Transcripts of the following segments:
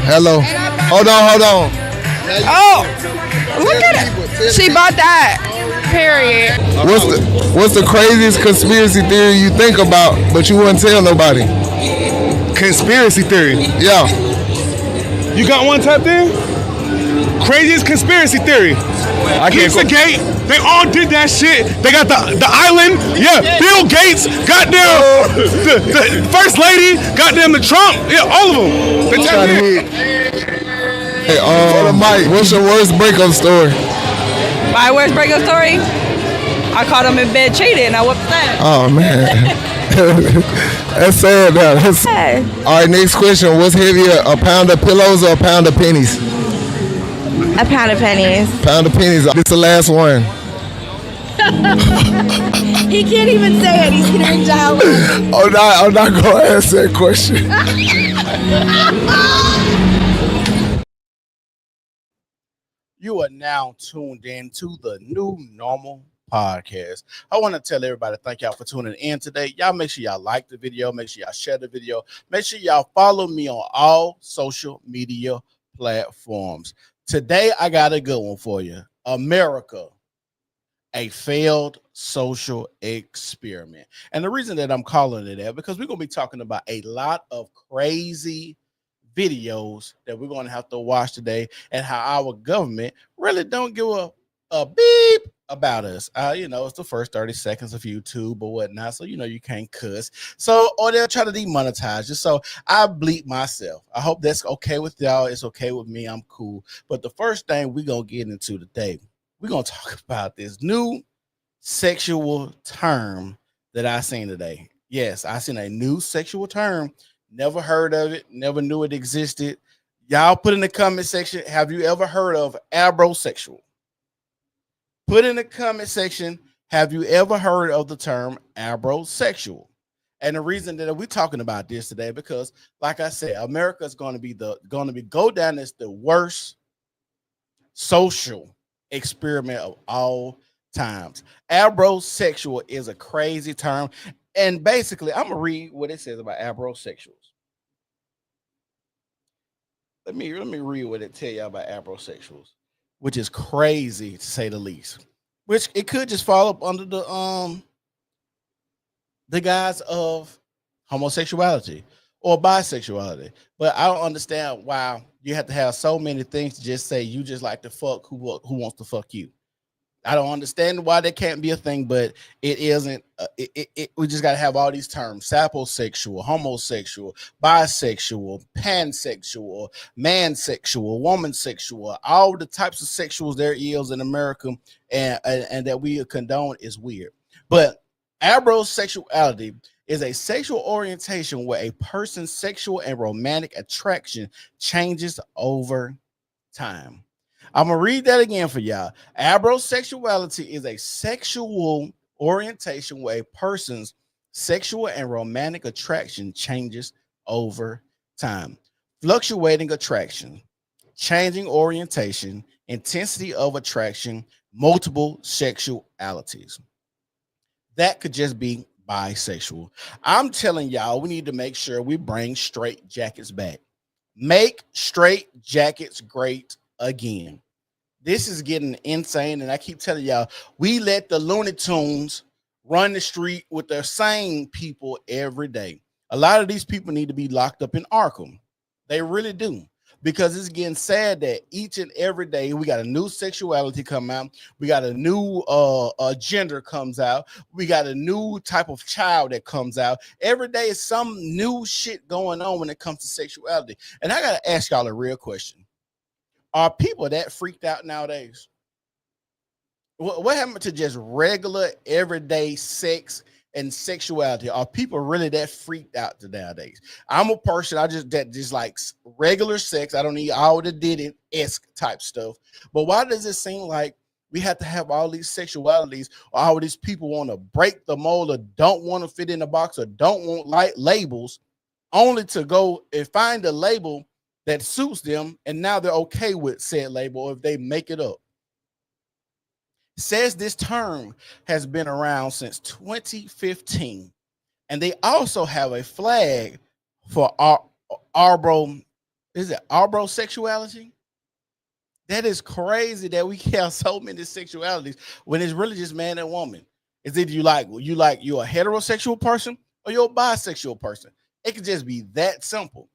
Hello. Hold on. Oh, look at it. She bought that. Period. What's the craziest conspiracy theory you think about, but you wouldn't tell nobody? Conspiracy theory. Yeah. You got one tapped in? Craziest conspiracy theory. I can't. Pizzagate. They all did that shit. They got the island. Yeah. Bill Gates. Goddamn. The first lady. Goddamn the Trump. Yeah. All of them. They tapped in. Hey, Mike, what's your worst breakup story? My worst breakup story? I caught him in bed cheating and I whooped that. Oh, man. That's sad. Hey. All right, next question. What's heavier, a pound of pillows or a pound of pennies? A pound of pennies. Pound of pennies. This is the last one. He can't even say it. He's hearing dialogue. I'm not going to answer that question. You are now tuned in to the New Normal Podcast. I want to tell everybody thank y'all for tuning in today. Y'all make sure y'all like the video. Make sure y'all share the video. Make sure y'all follow me on all social media platforms. Today, I got a good one for you. America, a failed social experiment. And the reason that I'm calling it that, because we're going to be talking about a lot of crazy videos that we're going to have to watch today and how our government really don't give a beep about us. It's the first 30 seconds of YouTube or whatnot, so you can't cuss. So, or they'll try to demonetize you. So I bleep myself. I hope that's okay with y'all. It's okay with me. I'm cool. But the first thing we're going to get into today, we're going to talk about this new sexual term that I seen today. Yes, I seen a new sexual term. Never heard of it. Never knew it existed. Y'all put in the comment section, have you ever heard of abrosexual? Put in the comment section, have you ever heard of the term abrosexual? And the reason that we're talking about this today, because like I said, America is going to go down as the worst social experiment of all times. Abrosexual is a crazy term. And basically, I'm going to read what it says about abrosexuals. Let me read what it tell y'all about abrosexuals, which is crazy to say the least. Which it could just fall up under the guise of homosexuality or bisexuality. But I don't understand why you have to have so many things to just say you just like to fuck who wants to fuck you. I don't understand why that can't be a thing, but it isn't. We just got to have all these terms: saposexual, homosexual, bisexual, pansexual, mansexual, womansexual, all the types of sexuals there is in America, and that we condone is weird. But abrosexuality is a sexual orientation where a person's sexual and romantic attraction changes over time. I'm going to read that again for y'all. Abrosexuality is a sexual orientation where a person's sexual and romantic attraction changes over time. Fluctuating attraction, changing orientation, intensity of attraction, multiple sexualities. That could just be bisexual. I'm telling y'all, we need to make sure we bring straight jackets back. Make straight jackets great again. This is getting insane, and I keep telling y'all, we let the Looney Tunes run the street with their same people every day. A lot of these people need to be locked up in Arkham. They really do, because it's getting sad that each and every day we got a new sexuality come out. We got a new gender comes out. We got a new type of child that comes out. Every day is some new shit going on when it comes to sexuality. And I got to ask y'all a real question. Are people that freaked out nowadays? What happened to just regular, everyday sex and sexuality? Are people really that freaked out nowadays? I'm a person, that just likes regular sex. I don't need all the Diddy-esque type stuff. But why does it seem like we have to have all these sexualities, or all these people want to break the mold, or don't want to fit in the box, or don't want like labels, only to go and find a label that suits them, and now they're okay with said label if they make it up? Says this term has been around since 2015, and they also have a flag for is it arborosexuality? That is crazy that we have so many sexualities when it's really just man and woman. Is it you're a heterosexual person or you're a bisexual person? It could just be that simple.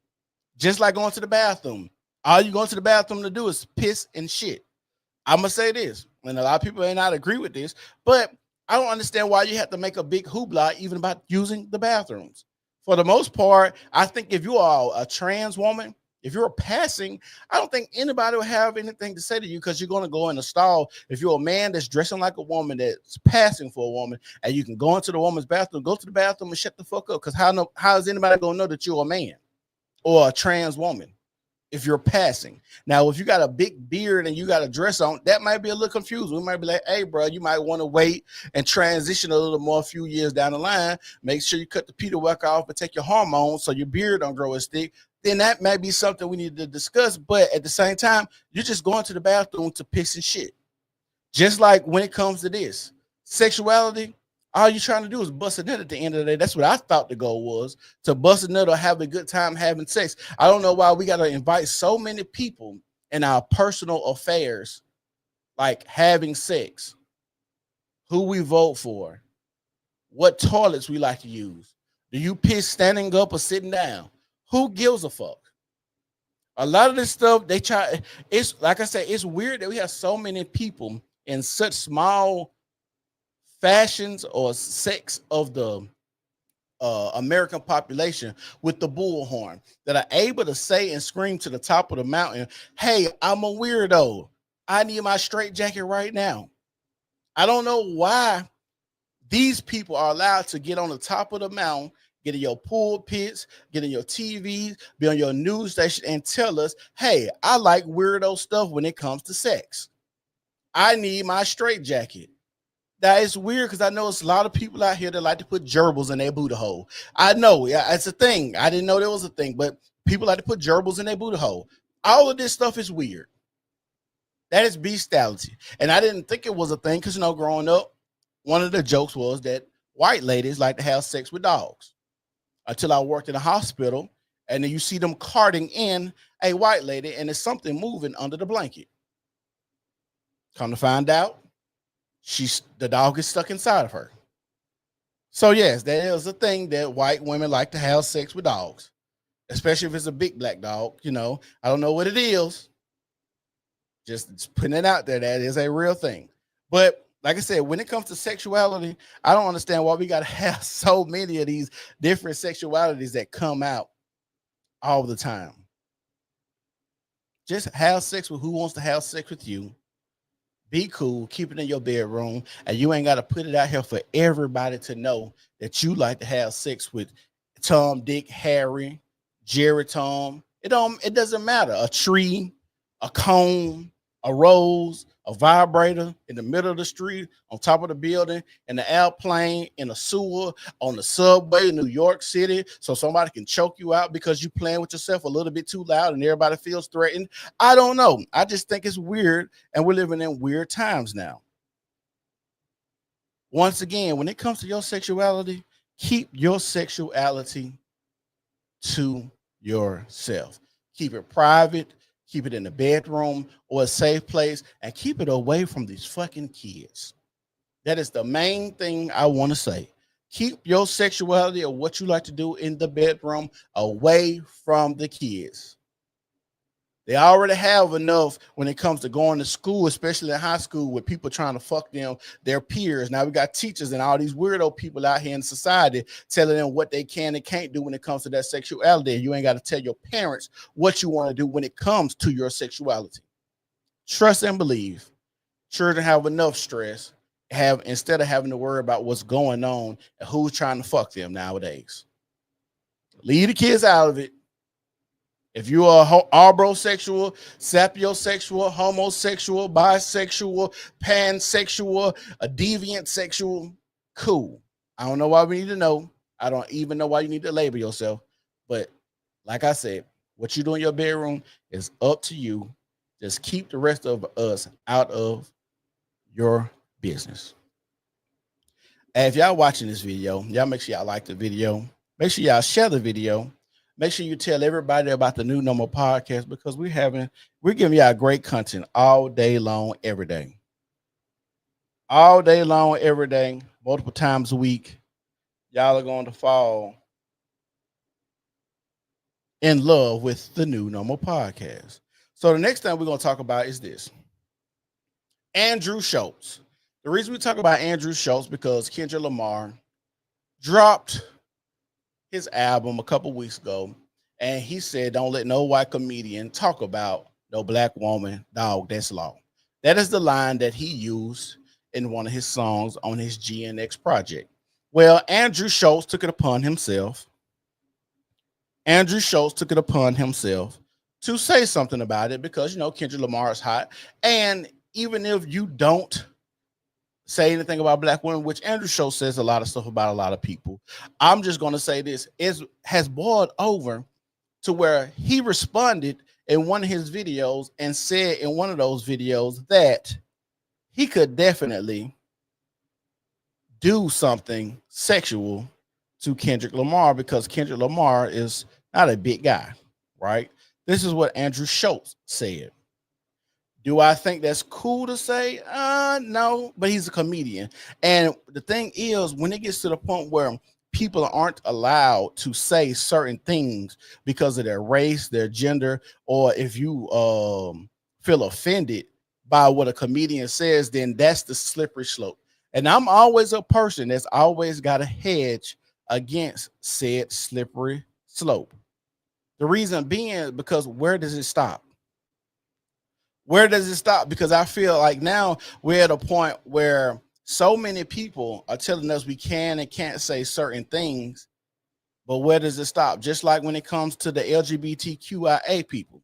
Just like going to the bathroom. All you going to the bathroom to do is piss and shit. I'm gonna say this, and a lot of people may not agree with this, but I don't understand why you have to make a big hoopla even about using the bathrooms. For the most part, I think if you are a trans woman, if you're passing, I don't think anybody will have anything to say to you because you're going to go in the stall. If you're a man that's dressing like a woman that's passing for a woman, and you can go into the woman's bathroom, go to the bathroom and shut the fuck up. Because how is anybody going to know that you're a man or a trans woman if you're passing? Now, if you got a big beard and you got a dress on, that might be a little confusing. We might be like, hey, bro, you might want to wait and transition a little more a few years down the line. Make sure you cut the Peter work off and take your hormones so your beard don't grow as thick. Then that might be something we need to discuss. But at the same time, you're just going to the bathroom to piss and shit. Just like when it comes to this sexuality, all you're trying to do is bust a nut at the end of the day. That's what I thought the goal was, to bust a nut or have a good time having sex. I don't know why we got to invite so many people in our personal affairs, like having sex, who we vote for, what toilets we like to use. Do you piss standing up or sitting down? Who gives a fuck? A lot of this stuff, it's like I said, it's weird that we have so many people in such small fashions or sects of the American population with the bullhorn that are able to say and scream to the top of the mountain, hey, I'm a weirdo. I need my straight jacket right now. I don't know why these people are allowed to get on the top of the mountain, get in your pulpits, get in your TVs, be on your news station and tell us, hey, I like weirdo stuff when it comes to sex. I need my straight jacket. That is weird because I know it's a lot of people out here that like to put gerbils in their booty hole. I know, yeah, it's a thing. I didn't know there was a thing, but people like to put gerbils in their booty hole. All of this stuff is weird. That is bestiality. And I didn't think it was a thing because, growing up, one of the jokes was that white ladies like to have sex with dogs. Until I worked in a hospital, and then you see them carting in a white lady, and there's something moving under the blanket. Come to find out, the dog is stuck inside of her. So yes, that is a thing that white women like to have sex with dogs, especially if it's a big black dog. I don't know what it is. Just putting it out there, that is a real thing. But like I said, when it comes to sexuality, I don't understand why we got to have so many of these different sexualities that come out all the time. Just have sex with who wants to have sex with you. Be cool, keep it in your bedroom, and you ain't got to put it out here for everybody to know that you like to have sex with Tom, Dick, Harry, Jerry, Tom. It doesn't matter. A tree, a cone, a rose, a vibrator in the middle of the street, on top of the building, in the airplane, in a sewer, on the subway in New York City, so somebody can choke you out because you playing with yourself a little bit too loud and everybody feels threatened. I don't know. I just think it's weird, and we're living in weird times now. Once again, when it comes to your sexuality, keep your sexuality to yourself. Keep it private. Keep it in the bedroom or a safe place, and keep it away from these fucking kids. That is the main thing I want to say. Keep your sexuality or what you like to do in the bedroom away from the kids. They already have enough when it comes to going to school, especially in high school, with people trying to fuck their peers. Now we got teachers and all these weirdo people out here in society telling them what they can and can't do when it comes to that sexuality. You ain't got to tell your parents what you want to do when it comes to your sexuality. Trust and believe. Children have enough stress instead of having to worry about what's going on and who's trying to fuck them nowadays. Leave the kids out of it. If you are arborosexual, sapiosexual, homosexual, bisexual, pansexual, a deviant sexual, cool. I don't know why we need to know. I don't even know why you need to label yourself. But like I said, what you do in your bedroom is up to you. Just keep the rest of us out of your business. And if y'all watching this video, y'all make sure y'all like the video. Make sure y'all share the video. make sure you tell everybody about the New Normal podcast because we're giving y'all great content all day long, every day. All day long, every day, multiple times a week. Y'all are going to fall in love with the New Normal podcast. So the next thing we're going to talk about is this. Andrew Schultz. The reason we talk about Andrew Schultz because Kendrick Lamar dropped his album a couple weeks ago, and he said, "Don't let no white comedian talk about no black woman, dog. That's law." That is the line that he used in one of his songs on his GNX project. Well, Andrew Schultz took it upon himself. Andrew Schultz took it upon himself to say something about it because Kendrick Lamar is hot, and even if you don't say anything about black women, which Andrew Schultz says a lot of stuff about a lot of people, I'm just going to say this has boiled over to where he responded in one of his videos and said in one of those videos that he could definitely do something sexual to Kendrick Lamar because Kendrick Lamar is not a big guy, right? This is what Andrew Schultz said. Do I think that's cool to say? No, but he's a comedian. And the thing is, when it gets to the point where people aren't allowed to say certain things because of their race, their gender, or if you feel offended by what a comedian says, then that's the slippery slope. And I'm always a person that's always got a hedge against said slippery slope. The reason being because where does it stop? Where does it stop? Because I feel like now we're at a point where so many people are telling us we can and can't say certain things, but where does it stop? Just like when it comes to the LGBTQIA people.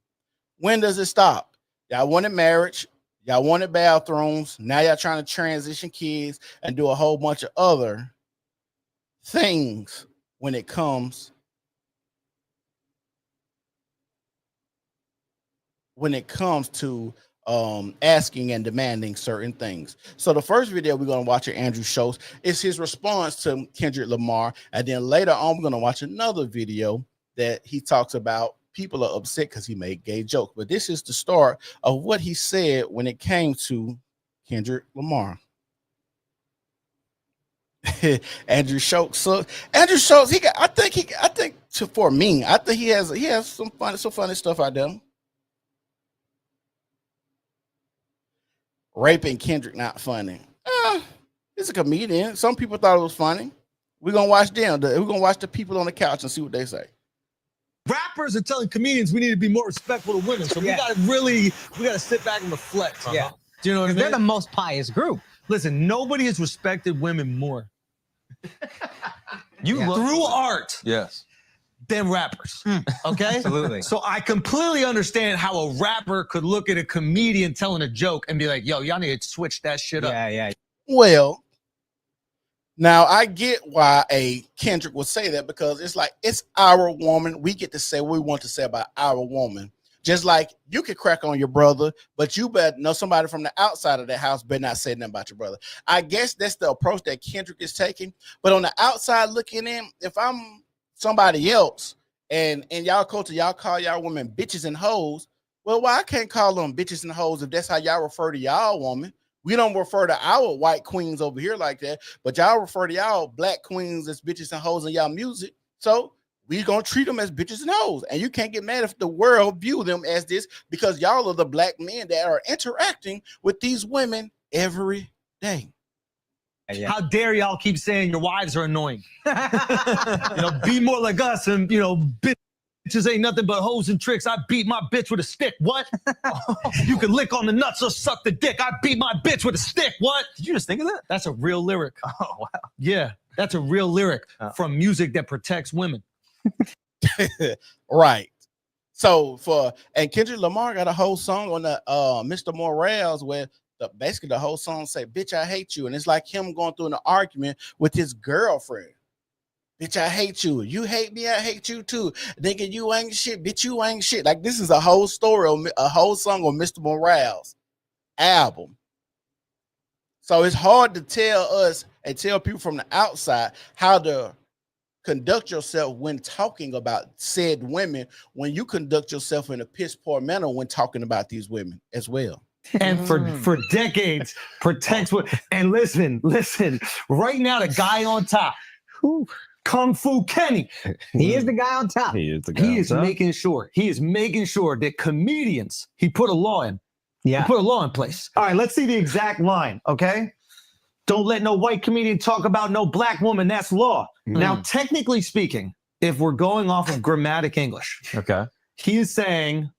When does it stop? Y'all wanted marriage, y'all wanted bathrooms, now y'all trying to transition kids and do a whole bunch of other things when it comes to asking and demanding certain things. So the first video we're going to watch of Andrew Schultz is his response to Kendrick Lamar. And then later on, we're going to watch another video that he talks about people are upset because he made gay jokes. But this is the start of what he said when it came to Kendrick Lamar. Andrew Schultz. So Andrew Schultz, I think he has some funny stuff out there. Raping Kendrick not funny. It's a comedian. Some people thought it was funny. We're gonna watch them. We're gonna watch the people on the couch and see what they say. Rappers are telling comedians we need to be more respectful of women. So we gotta sit back and reflect. Yeah. Do you know what I mean? They're the most pious group. Listen, nobody has respected women more. Through art. Yes. Than rappers. Okay? Absolutely. So I completely understand how a rapper could look at a comedian telling a joke and be like, yo, y'all need to switch that shit up. Yeah. Well, now I get why a Kendrick would say that because it's like, it's our woman. We get to say what we want to say about our woman. Just like you could crack on your brother, but you better know somebody from the outside of the house better not say nothing about your brother. I guess that's the approach that Kendrick is taking. But on the outside looking in, if I'm somebody else and in y'all culture, y'all call y'all women bitches and hoes. Well, why I can't call them bitches and hoes if that's how y'all refer to y'all woman? We don't refer to our white queens over here like that, but y'all refer to y'all black queens as bitches and hoes in y'all music. So we gonna treat them as bitches and hoes. And you can't get mad if the world view them as this because y'all are the black men that are interacting with these women every day. Yeah. How dare y'all keep saying your wives are annoying? Be more like us and, bitches ain't nothing but hoes and tricks. I beat my bitch with a stick. What? You can lick on the nuts or suck the dick. I beat my bitch with a stick. What? Did you just think of that? That's a real lyric. Oh, wow. Yeah, that's a real lyric from music that protects women. Right. So and Kendrick Lamar got a whole song on the Mr. Morales where basically the whole song say, bitch, I hate you. And it's like him going through an argument with his girlfriend. Bitch, I hate you. You hate me, I hate you too. Nigga, you ain't shit. Bitch, you ain't shit. Like this is a whole story, a whole song on Mr. Morales' album. So it's hard to tell us and tell people from the outside how to conduct yourself when talking about said women when you conduct yourself in a piss poor manner when talking about these women as well. And for decades protects what. And listen, right now the guy on top, Kung Fu Kenny, He is the guy on top. he is making sure that comedians, he put a law in. Yeah. He put a law in place. All right, let's see the exact line, okay? Don't let no white comedian talk about no black woman. That's law. Now, technically speaking, if we're going off of grammatic English, Okay. he is saying,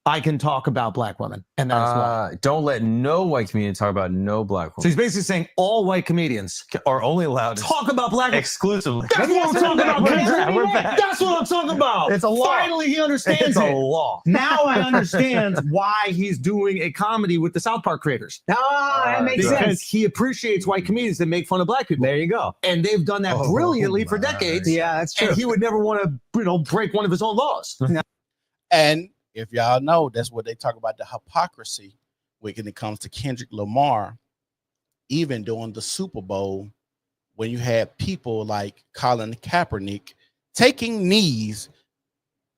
I can talk about black women, and that is law. Don't let no white comedian talk about no black So woman. he's basically saying all white comedians Are only allowed to talk about black women. exclusively. That's what I'm talking about. We're Kendrick. back. We're back. That's what I'm talking about. It's a law. Finally, he understands It's a it. law. Now I understand why he's doing a comedy with the South Park creators. Oh, that makes Because sense. he appreciates white comedians that make fun of black people. There you go. And they've done that brilliantly for decades. Yeah, that's true. And he would never want to, break one of his own laws. And if y'all know, that's what they talk about, the hypocrisy when it comes to Kendrick Lamar, even during the Super Bowl, when you had people like Colin Kaepernick taking knees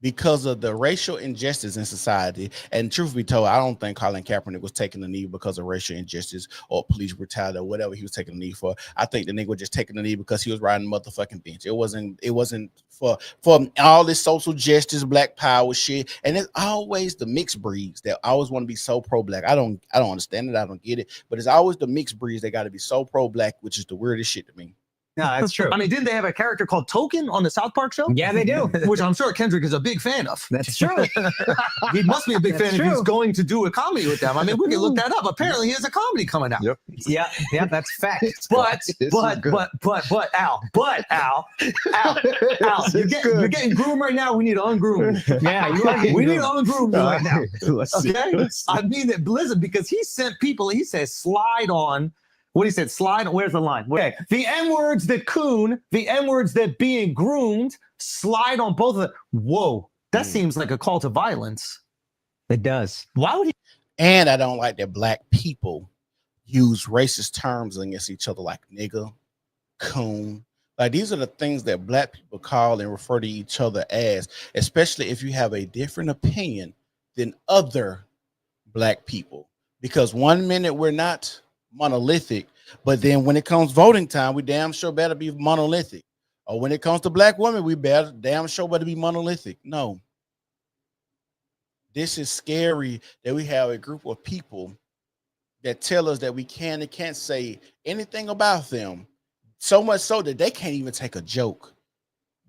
because of the racial injustice in society. And truth be told, I don't think Colin Kaepernick was taking the knee because of racial injustice or police brutality or whatever he was taking the knee for. I think the nigga was just taking the knee because he was riding the motherfucking bench. It wasn't for all this social justice, black power shit. And it's always the mixed breeds that always want to be so pro-black. I don't understand it. I don't get it. But it's always the mixed breeds that got to be so pro-black, which is the weirdest shit to me. No, that's true. I mean, didn't they have a character called Token on the South Park show? Yeah, they do. Which I'm sure Kendrick is a big fan of. That's true. He must be a big That's fan if he's true. going to do a comedy with them. I mean, we can look that up. Apparently, he has a comedy coming out. Yep. Yeah, that's fact. But Al, you're getting groomed right now. We need to ungroom you. Yeah, you are getting We need to groomed. ungroom you right now. Let's see. Okay? I mean that Blizzard, because he sent people, he says slide on. What he said, slide. Where's the line? Okay. The N-words that coon, the N-words that being groomed, slide on both of them. Whoa, that seems like a call to violence. It does. Why would he? And I don't like that black people use racist terms against each other like nigga, coon. Like these are the things that black people call and refer to each other as, especially if you have a different opinion than other black people. Because 1 minute we're not monolithic, but then when it comes voting time, we damn sure better be monolithic. Or when it comes to black women, we better damn sure better be monolithic. No. This is scary that we have a group of people that tell us that we can and can't say anything about them. So much so that they can't even take a joke.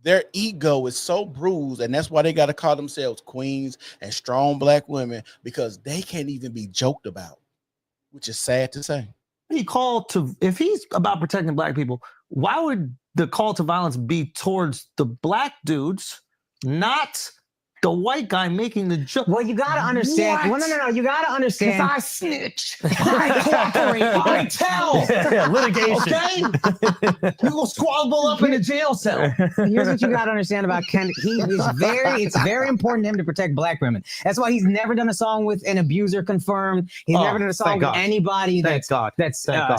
Their ego is so bruised, and that's why they got to call themselves queens and strong black women, because they can't even be joked about, which is sad to say. He called to, if he's about protecting black people, why would the call to violence be towards the black dudes, not the white guy making the joke? Well, you gotta understand. What? Well, no. You gotta understand. Because I snitch, I cooperate, I tell. Litigation. Okay, you go squabble up in a jail cell. Here's what you gotta understand about Kendrick. It's very important to him to protect black women. That's why he's never done a song with an abuser confirmed. He's never done a song with anybody that's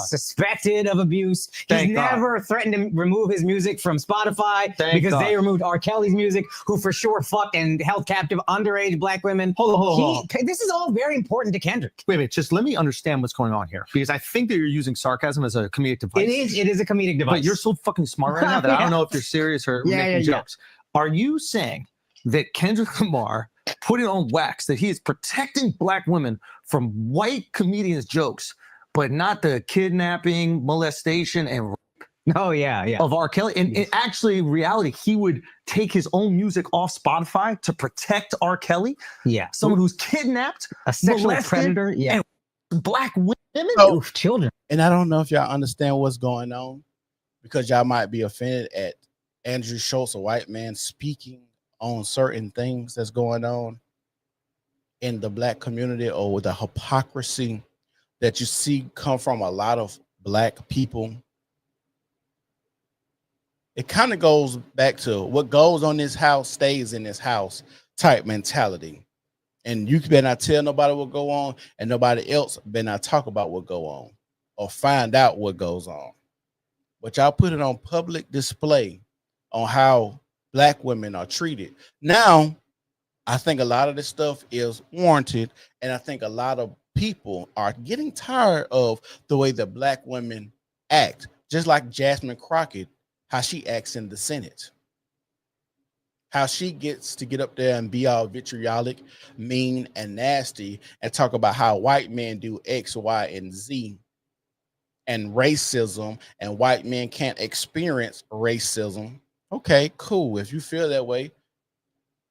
suspected of abuse. He's never threatened to remove his music from Spotify because they removed R. Kelly's music, who for sure fucked and held captive underage black women. Hold on. This is all very important to Kendrick. Wait, just let me understand what's going on here, because I think that you're using sarcasm as a comedic device. It is a comedic device. But you're so fucking smart right now that I don't know if you're serious or making jokes. Are you saying that Kendrick Lamar put it on wax that he is protecting black women from white comedians' jokes, but not the kidnapping, molestation, and of R. Kelly? And in actually reality, he would take his own music off Spotify to protect R. Kelly? Yeah. Someone who's kidnapped, a sexual molested, predator, and black women, children. And I don't know if y'all understand what's going on, because y'all might be offended at Andrew Schultz, a white man, speaking on certain things that's going on in the black community, or the hypocrisy that you see come from a lot of black people. It kind of goes back to what goes on this house stays in this house type mentality. And you better not tell nobody what go on, and nobody else better not talk about what go on or find out what goes on. But y'all put it on public display on how black women are treated. Now, I think a lot of this stuff is warranted, and I think a lot of people are getting tired of the way that black women act, just like Jasmine Crockett, how she acts in the Senate, how she gets to get up there and be all vitriolic, mean, and nasty, and talk about how white men do X, Y, and Z, and racism, and white men can't experience racism. Okay, cool. If you feel that way,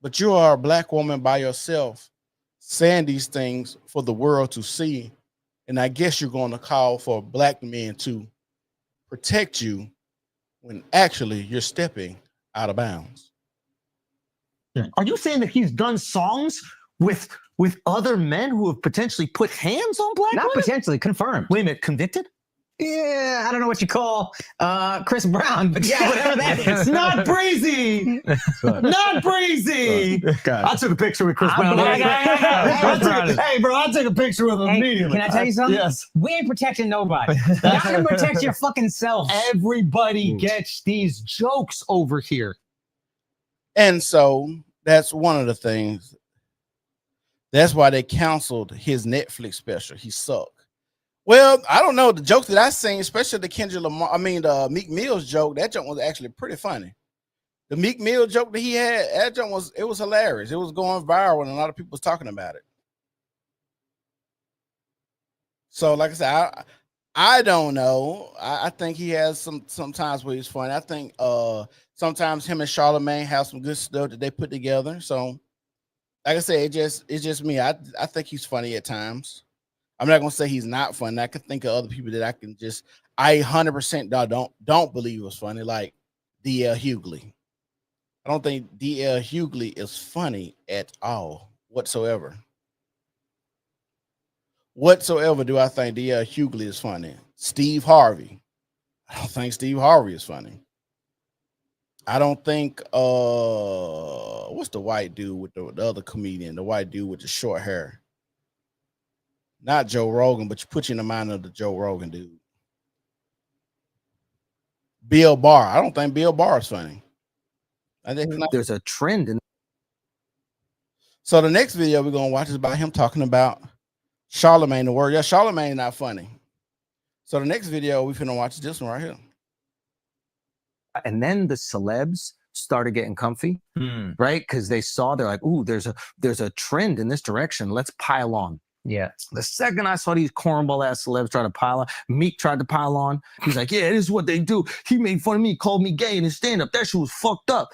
but you are a black woman by yourself saying these things for the world to see. And I guess you're going to call for black men to protect you when actually you're stepping out of bounds. Are you saying that he's done songs with other men who have potentially put hands on black women? Not potentially, confirmed. Wait a minute, convicted? Yeah, I don't know what you call Chris Brown, but yeah, whatever that is. Not breezy. Not breezy. I took a picture with Chris Brown. Hey, bro, I took a picture with him immediately. Can I tell you something? Yes. We ain't protecting nobody. Y'all can protect your fucking self. Everybody gets these jokes over here. And so that's one of the things. That's why they canceled his Netflix special. He sucked. Well, I don't know. The jokes that I seen, especially the the Meek Mill's joke, that joke was actually pretty funny. The Meek Mill joke that he had, that joke was hilarious. It was going viral and a lot of people was talking about it. So, like I said, I don't know. I think he has sometimes where he's funny. I think sometimes him and Charlamagne have some good stuff that they put together. So, like I said, it's just me. I think he's funny at times. I'm not gonna say he's not funny. I can think of other people that I 100% don't believe was funny, like D.L. Hughley. I don't think D.L. Hughley is funny at all whatsoever. Whatsoever do I think D.L. Hughley is funny. Steve Harvey. I don't think Steve Harvey is funny. I don't think what's the white dude with the other comedian, the white dude with the short hair. Not Joe Rogan, but you put you in the mind of the Joe Rogan dude. Bill Barr. I don't think Bill Barr is funny. I think there's a trend in. So the next video we're gonna watch is about him talking about Charlamagne the Word. Yeah, Charlamagne not funny. So the next video we're gonna watch is this one right here. And then the celebs started getting comfy, right? Because they're like, ooh, there's a trend in this direction. Let's pile on. Yeah. The second I saw these cornball ass celebs try to pile on, Meek tried to pile on. He's like, yeah, this is what they do. He made fun of me, called me gay in his stand-up. That shit was fucked up.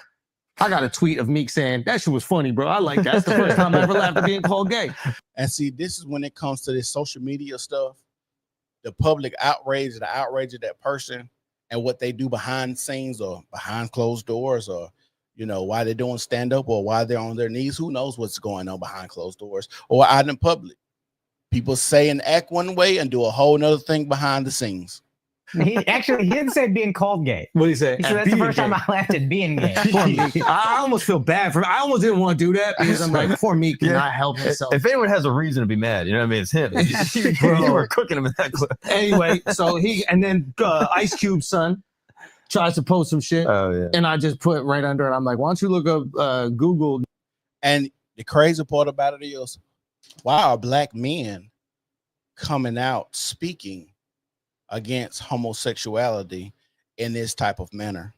I got a tweet of Meek saying, that shit was funny, bro. I like that. That's the first time I ever laughed at being called gay. And see, this is when it comes to this social media stuff, the public outrage, the outrage of that person and what they do behind the scenes or behind closed doors, or why they're doing stand-up or why they're on their knees. Who knows what's going on behind closed doors or out in public. People say and act one way and do a whole nother thing behind the scenes. He didn't say being called gay. What did he say? He said that's the first time I laughed at being gay. I almost feel bad for him. I almost didn't want to do that because I'm like, poor Meek cannot help himself. If anyone has a reason to be mad, you know what I mean? It's him. You were cooking him in that clip. Anyway, so then Ice Cube's son tries to post some shit. Oh, yeah. And I just put right under it. I'm like, why don't you look up Google? And the crazy part about it is, why are black men coming out speaking against homosexuality in this type of manner?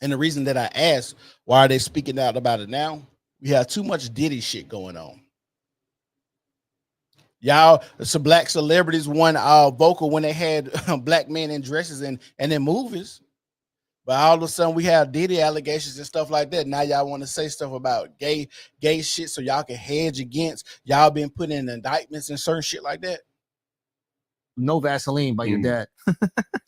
And the reason that I asked, why are they speaking out about it now? We have too much Diddy shit going on. Y'all, some black celebrities won vocal when they had black men in dresses and in movies. But all of a sudden we have Diddy allegations and stuff like that. Now y'all want to say stuff about gay shit so y'all can hedge against y'all being put in indictments and certain shit like that. No Vaseline by your dad.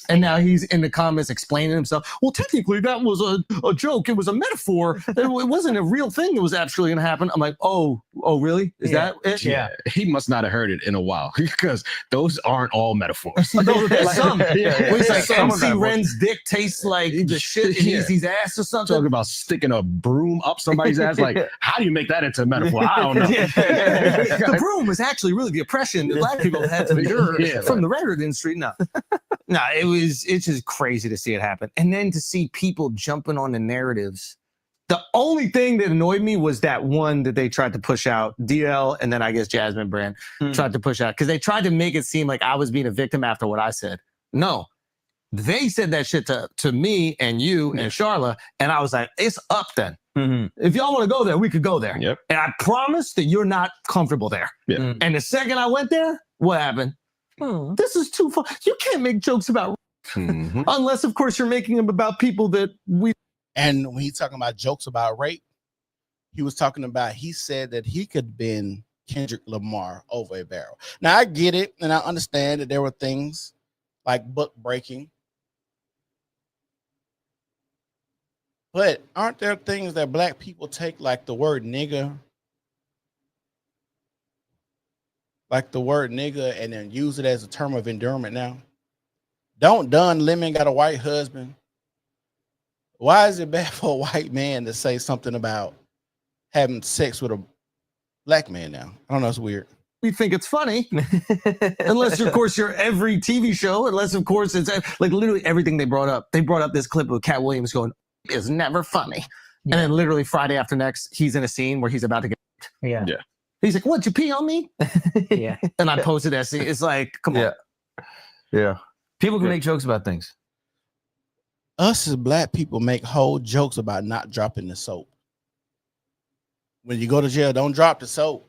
And now he's in the comments explaining himself. Well, technically that was a joke. It was a metaphor. It wasn't a real thing that was actually going to happen. I'm like, oh, Oh, really? Is that it? Yeah, he must not have heard it in a while because those aren't all metaphors. No, there's some. Yeah. It's like Some MC metaphors. Ren's dick tastes like the shit in Yeah. Easy's ass or something. Talking about sticking a broom up somebody's ass. Like, how do you make that into a metaphor? I don't know. The broom was actually really the oppression that black people had to endure from the record industry. No, it's just crazy to see it happen. And then to see people jumping on the narratives. The only thing that annoyed me was that one that they tried to push out, DL, and then I guess Jasmine Brand tried to push out because they tried to make it seem like I was being a victim after what I said. No, they said that shit to me and you and Charla, and I was like, it's up then. If y'all want to go there, we could go there. Yep. And I promise that you're not comfortable there. Yeah. And the second I went there, what happened? This is too far. You can't make jokes about unless, of course, you're making them about people that we. And when he's talking about jokes about rape, he said that he could bend Kendrick Lamar over a barrel. Now, I get it, and I understand that there were things like book breaking. But aren't there things that black people take, like the word nigga? Like the word nigga, and then use it as a term of endearment now? Don't Don Lemon got a white husband? Why is it bad for a white man to say something about having sex with a black man now? I don't know. It's weird. We think it's funny, unless, of course, you're every TV show, unless, of course, it's like literally everything they brought up. They brought up this clip of Cat Williams going, "Is never funny." And then literally Friday after next, he's in a scene where he's about to get. Yeah. He's like, "What, you pee on me?" Yeah. And I posted that scene. It's like, come on. Yeah. People can make jokes about things. Us as black people make whole jokes about not dropping the soap. When you go to jail, don't drop the soap.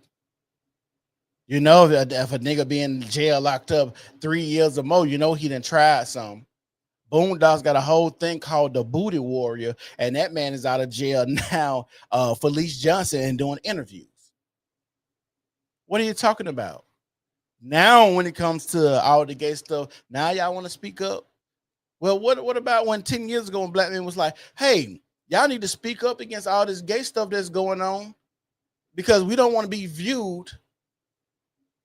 You know, if a nigga be in jail locked up 3 years or more, you know he done tried some. Boondocks got a whole thing called the Booty Warrior, and that man is out of jail now, Felice Johnson, and doing interviews. What are you talking about? Now, when it comes to all the gay stuff, now y'all want to speak up? Well, what about when 10 years ago when black men was like, hey, y'all need to speak up against all this gay stuff that's going on because we don't want to be viewed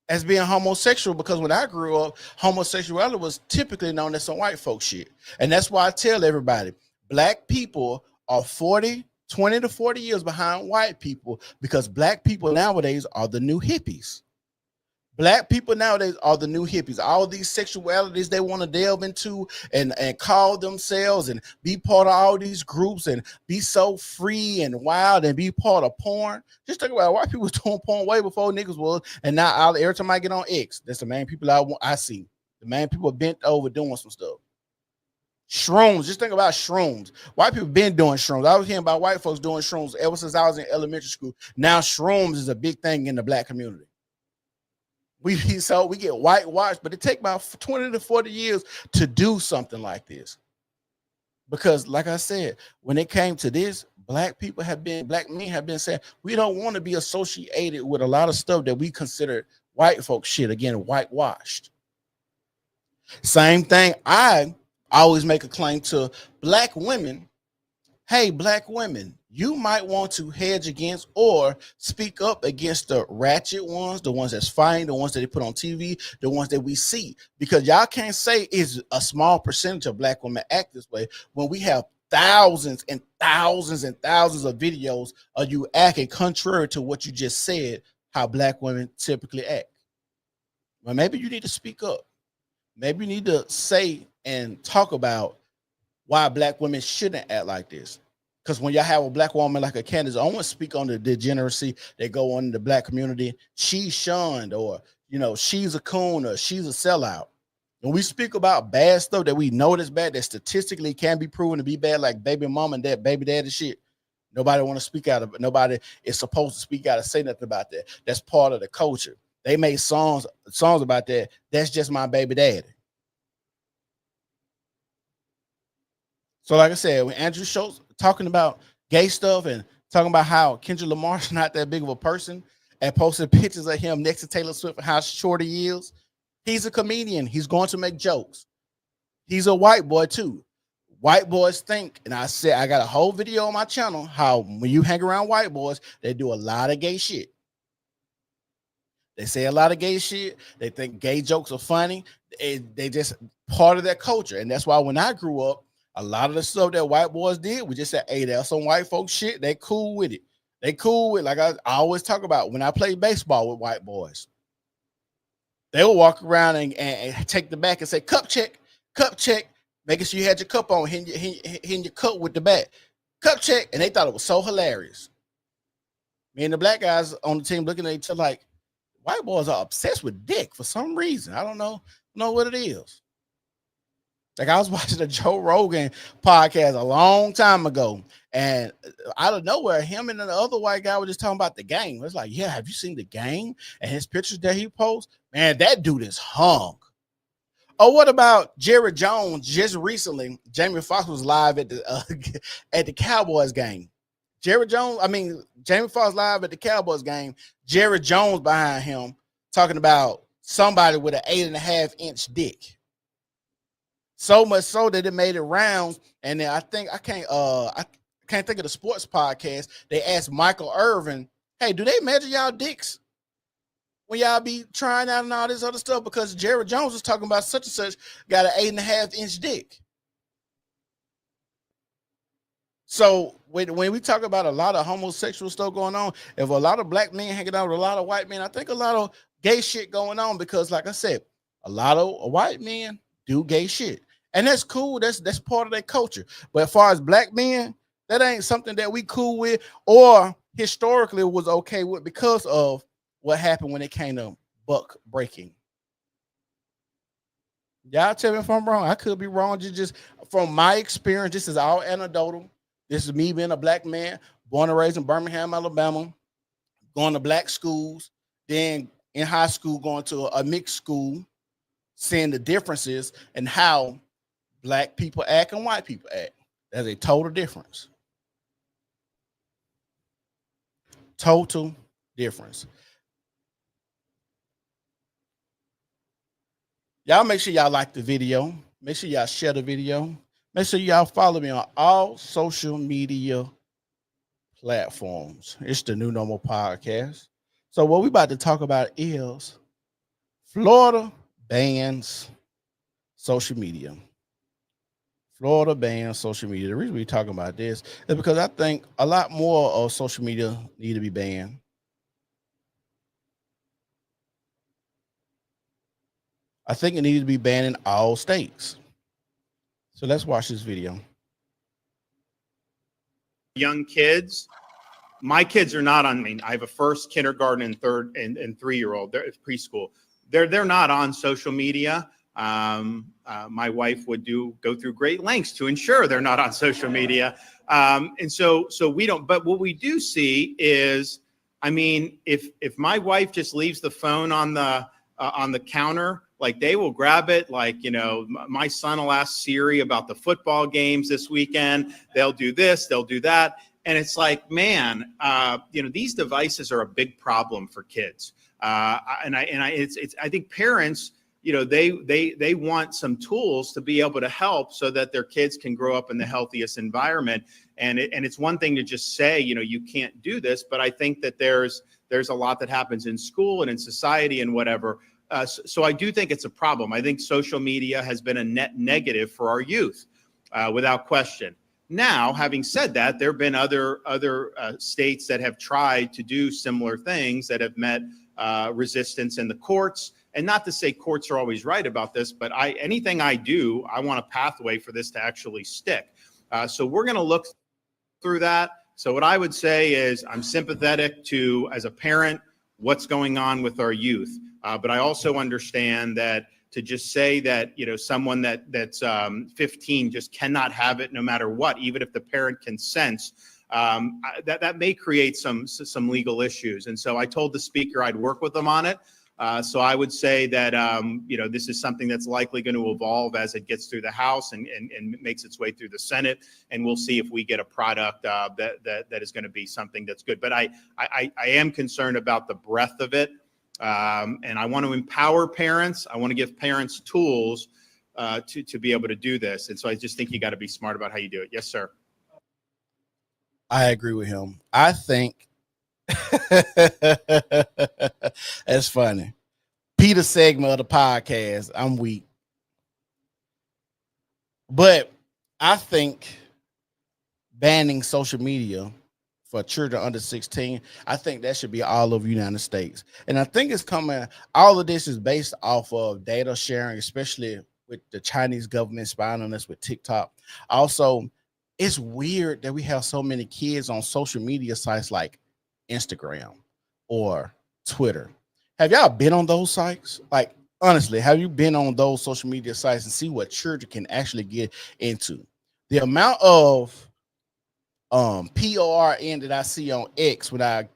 as being homosexual, because when I grew up, homosexuality was typically known as some white folk shit. And that's why I tell everybody, black people are 20 to 40 years behind white people, because black people nowadays are the new hippies. Black people nowadays are the new hippies. All these sexualities they want to delve into and call themselves and be part of all these groups and be so free and wild and be part of porn. Just think about it. White people was doing porn way before niggas was, and now every time I get on X, that's the main people I see. The main people bent over doing some stuff. Shrooms. Just think about shrooms. White people been doing shrooms. I was hearing about white folks doing shrooms ever since I was in elementary school. Now shrooms is a big thing in the black community. We get whitewashed, but it take about 20 to 40 years to do something like this. Because, like I said, when it came to this, black men have been saying we don't want to be associated with a lot of stuff that we consider white folk shit. Again, whitewashed. Same thing. I always make a claim to black women. Hey, black women, you might want to hedge against or speak up against the ratchet ones, the ones that's fine, the ones that they put on TV, the ones that we see. Because y'all can't say it's a small percentage of black women act this way when we have thousands and thousands and thousands of videos of you acting contrary to what you just said, how black women typically act. Well, maybe you need to speak up. Maybe you need to say and talk about why black women shouldn't act like this. Because when y'all have a black woman like a Candace Owens speak on the degeneracy that go on in the black community, she's shunned, or, you know, she's a coon, or she's a sellout. When we speak about bad stuff that we know is bad, that statistically can be proven to be bad, like baby mom and dad, baby daddy shit, nobody want to speak out of it. Nobody is supposed to speak out and say nothing about that. That's part of the culture. They made songs about that. That's just my baby daddy. So like I said, when Andrew Schultz talking about gay stuff and talking about how Kendrick Lamar's not that big of a person and posted pictures of him next to Taylor Swift and how short he is, he's a comedian. He's going to make jokes. He's a white boy too. White boys think, and I said, I got a whole video on my channel, how when you hang around white boys, they do a lot of gay shit. They say a lot of gay shit. They think gay jokes are funny. They just part of their culture. And that's why when I grew up, a lot of the stuff that white boys did, we just said, hey, that's some white folks shit. They cool with it. They cool with, like I always talk about when I played baseball with white boys. They would walk around and take the back and say, cup check, making sure you had your cup on, hitting your cup with the bat. Cup check. And they thought it was so hilarious. Me and the black guys on the team looking at each other like, white boys are obsessed with dick for some reason. I don't know what it is. Like I was watching a Joe Rogan podcast a long time ago, and out of nowhere, him and the other white guy were just talking about the game. It's like, yeah, have you seen the game and his pictures that he posts? Man, that dude is hung. Oh, what about Jerry Jones? Just recently, Jamie Foxx was live at the Cowboys game. Jamie Foxx live at the Cowboys game. Jerry Jones behind him talking about somebody with an 8.5-inch dick. So much so that it made it rounds. And then I can't think of the sports podcast. They asked Michael Irvin, hey, do they measure y'all dicks when y'all be trying out and all this other stuff? Because Jerry Jones was talking about such and such got an 8.5-inch dick. So when we talk about a lot of homosexual stuff going on, if a lot of black men hanging out with a lot of white men, I think a lot of gay shit going on because, like I said, a lot of white men do gay shit. And that's cool. That's part of their culture. But as far as black men, that ain't something that we cool with or historically was okay with because of what happened when it came to buck breaking. Y'all tell me if I'm wrong. I could be wrong. Just from my experience, this is all anecdotal. This is me being a black man, born and raised in Birmingham, Alabama, going to black schools, then in high school going to a mixed school, seeing the differences and how black people act and white people act. There's a total difference. Total difference. Y'all make sure y'all like the video. Make sure y'all share the video. Make sure y'all follow me on all social media platforms. It's the New Normal Podcast. So what we about to talk about is Florida bans social media. Florida bans social media. The reason we're talking about this is because I think a lot more of social media need to be banned. I think it needs to be banned in all states. So let's watch this video. Young kids, my kids are not on. I mean, I have a first, kindergarten, and third and 3-year-old. They're preschool. They're not on social media. My wife would go through great lengths to ensure they're not on social media. And so we don't. But what we do see is, I mean, if my wife just leaves the phone on the counter, like they will grab it. Like, you know, my son will ask Siri about the football games this weekend. They'll do this, they'll do that. And it's like, man, you know, these devices are a big problem for kids. I think parents, you know, they want some tools to be able to help so that their kids can grow up in the healthiest environment. And it's one thing to just say, you know, you can't do this, but I think that there's a lot that happens in school and in society and whatever. So I do think it's a problem. I think social media has been a net negative for our youth, without question. Now, having said that, there have been other states that have tried to do similar things that have met resistance in the courts. And not to say courts are always right about this, but anything I do, I want a pathway for this to actually stick. So we're going to look through that. So what I would say is I'm sympathetic to, as a parent, what's going on with our youth. But I also understand that to just say that, you know, someone that's 15 just cannot have it no matter what, even if the parent consents, that may create some legal issues. And so I told the speaker I'd work with them on it. So I would say that, you know, this is something that's likely going to evolve as it gets through the House and makes its way through the Senate. And we'll see if we get a product that is going to be something that's good. But I am concerned about the breadth of it. And I want to empower parents. I want to give parents tools to be able to do this. And so I just think you got to be smart about how you do it. Yes, sir. I agree with him. I think That's funny. Peter segment of the podcast. I'm weak. But I think banning social media for children under 16, I think that should be all over the United States. And I think it's coming, all of this is based off of data sharing, especially with the Chinese government spying on us with TikTok. Also, it's weird that we have so many kids on social media sites like Instagram or Twitter. Have y'all been on those sites? Like, honestly, have you been on those social media sites and see what children can actually get into? The amount of PORN that I see on X when I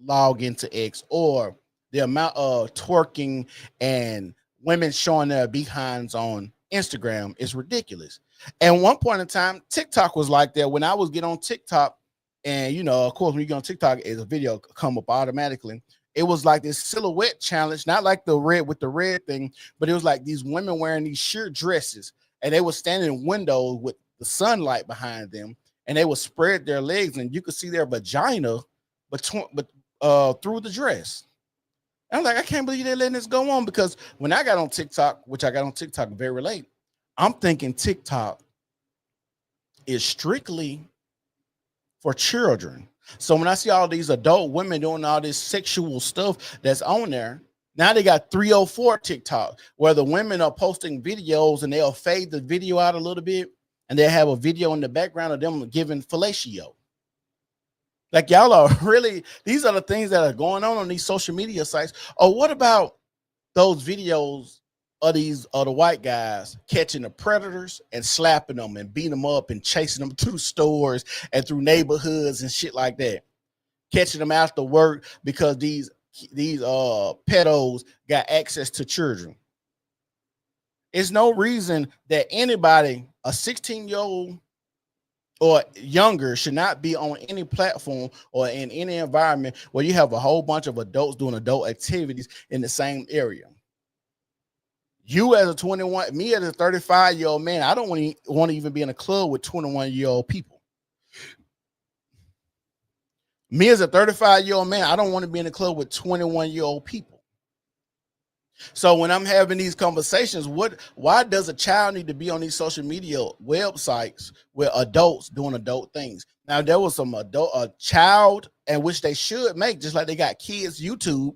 log into X, or the amount of twerking and women showing their behinds on Instagram is ridiculous. And one point in time, TikTok was like that. When I was getting on TikTok, and you know, of course, when you get on TikTok, is a video come up automatically. It was like this silhouette challenge, not like the red with the red thing, but it was like these women wearing these sheer dresses, and they were standing in windows with the sunlight behind them, and they would spread their legs, and you could see their vagina through the dress. And I'm like, I can't believe they're letting this go on, because when I got on TikTok, which I got on TikTok very late, I'm thinking TikTok is strictly for children. So when I see all these adult women doing all this sexual stuff that's on there, now they got 304 TikTok, where the women are posting videos and they'll fade the video out a little bit, and they have a video in the background of them giving fellatio. Like, y'all are really, these are the things that are going on these social media sites. Or what about those videos of the white guys catching the predators and slapping them and beating them up and chasing them through stores and through neighborhoods and shit like that, catching them after work because these pedos got access to children? It's no reason that anybody, a 16-year-old or younger, should not be on any platform or in any environment where you have a whole bunch of adults doing adult activities in the same area. You as a 21, me as a 35-year-old man, I don't want to even be in a club with 21-year-old people. Me as a 35-year-old man, I don't want to be in a club with 21-year-old people. So when I'm having these conversations, why does a child need to be on these social media websites with adults doing adult things? Now, there was a child, and which they should make, just like they got kids YouTube.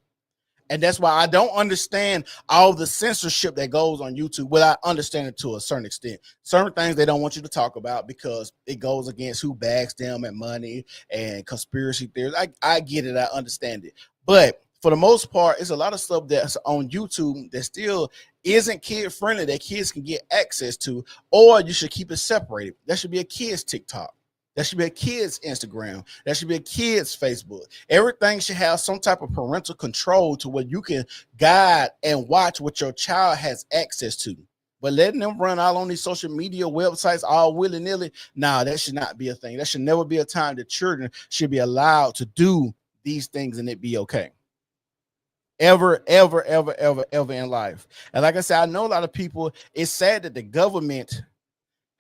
And that's why I don't understand all the censorship that goes on YouTube. Well, I understand it to a certain extent. Certain things they don't want you to talk about because it goes against who backs them and money and conspiracy theories. I get it. I understand it. But for the most part, it's a lot of stuff that's on YouTube that still isn't kid friendly, that kids can get access to, or you should keep it separated. That should be a kid's TikTok. That should be a kid's Instagram. That should be a kid's Facebook. Everything should have some type of parental control to where you can guide and watch what your child has access to. But letting them run all on these social media websites all willy-nilly, nah, that should not be a thing. That should never be a time that children should be allowed to do these things and it be okay. Ever in life. And like I said, I know a lot of people, it's sad that the government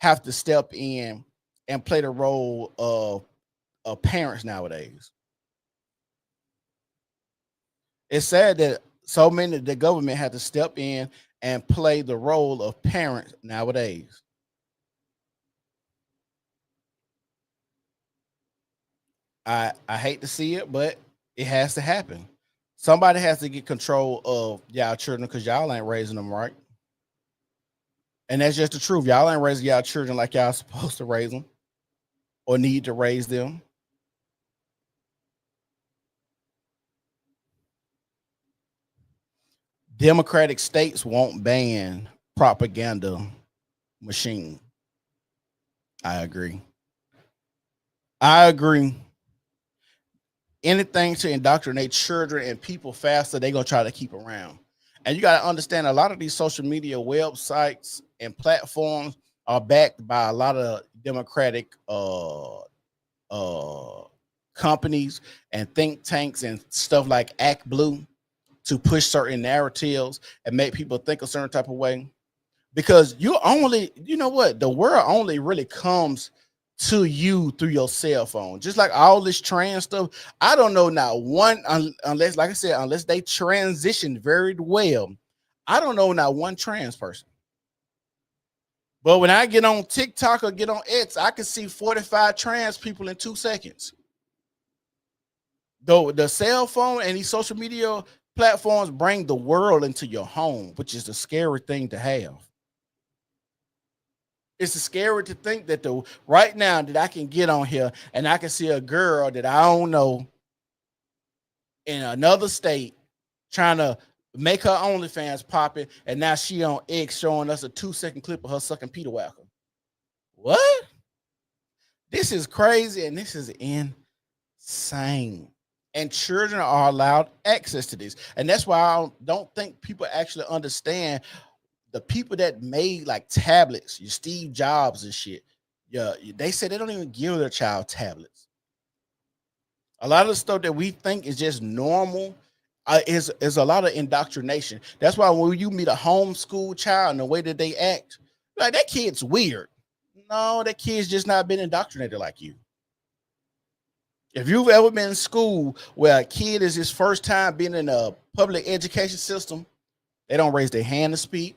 have to step in and play the role of parents nowadays. It's sad that so many of the government had to step in and play the role of parents nowadays. I hate to see it, but it has to happen. Somebody has to get control of y'all children because y'all ain't raising them right. And that's just the truth. Y'all ain't raising y'all children like y'all supposed to raise them or need to raise them. Democratic states won't ban propaganda machine. I agree. Anything to indoctrinate children and people faster, they're going to try to keep around. And you got to understand, a lot of these social media websites and platforms are backed by a lot of Democratic companies and think tanks and stuff like Act Blue to push certain narratives and make people think a certain type of way. Because the world only really comes to you through your cell phone. Just like all this trans stuff, I don't know now one unless, like I said, unless they transition very well. I don't know now one trans person. But when I get on TikTok or get on X, I can see 45 trans people in 2 seconds. Though the cell phone and these social media platforms bring the world into your home, which is a scary thing to have. It's scary to think that right now that I can get on here and I can see a girl that I don't know in another state trying to make her OnlyFans pop it, and now she on X showing us a 2-second clip of her sucking Peter Wacker. What? This is crazy and this is insane. And children are allowed access to this. And that's why I don't think people actually understand the people that made like tablets, your Steve Jobs and shit. Yeah, they said they don't even give their child tablets. A lot of the stuff that we think is just normal is a lot of indoctrination. That's why when you meet a homeschool child and the way that they act, like that kid's weird. No, that kid's just not been indoctrinated like you. If you've ever been in school where a kid is his first time being in a public education system, they don't raise their hand to speak.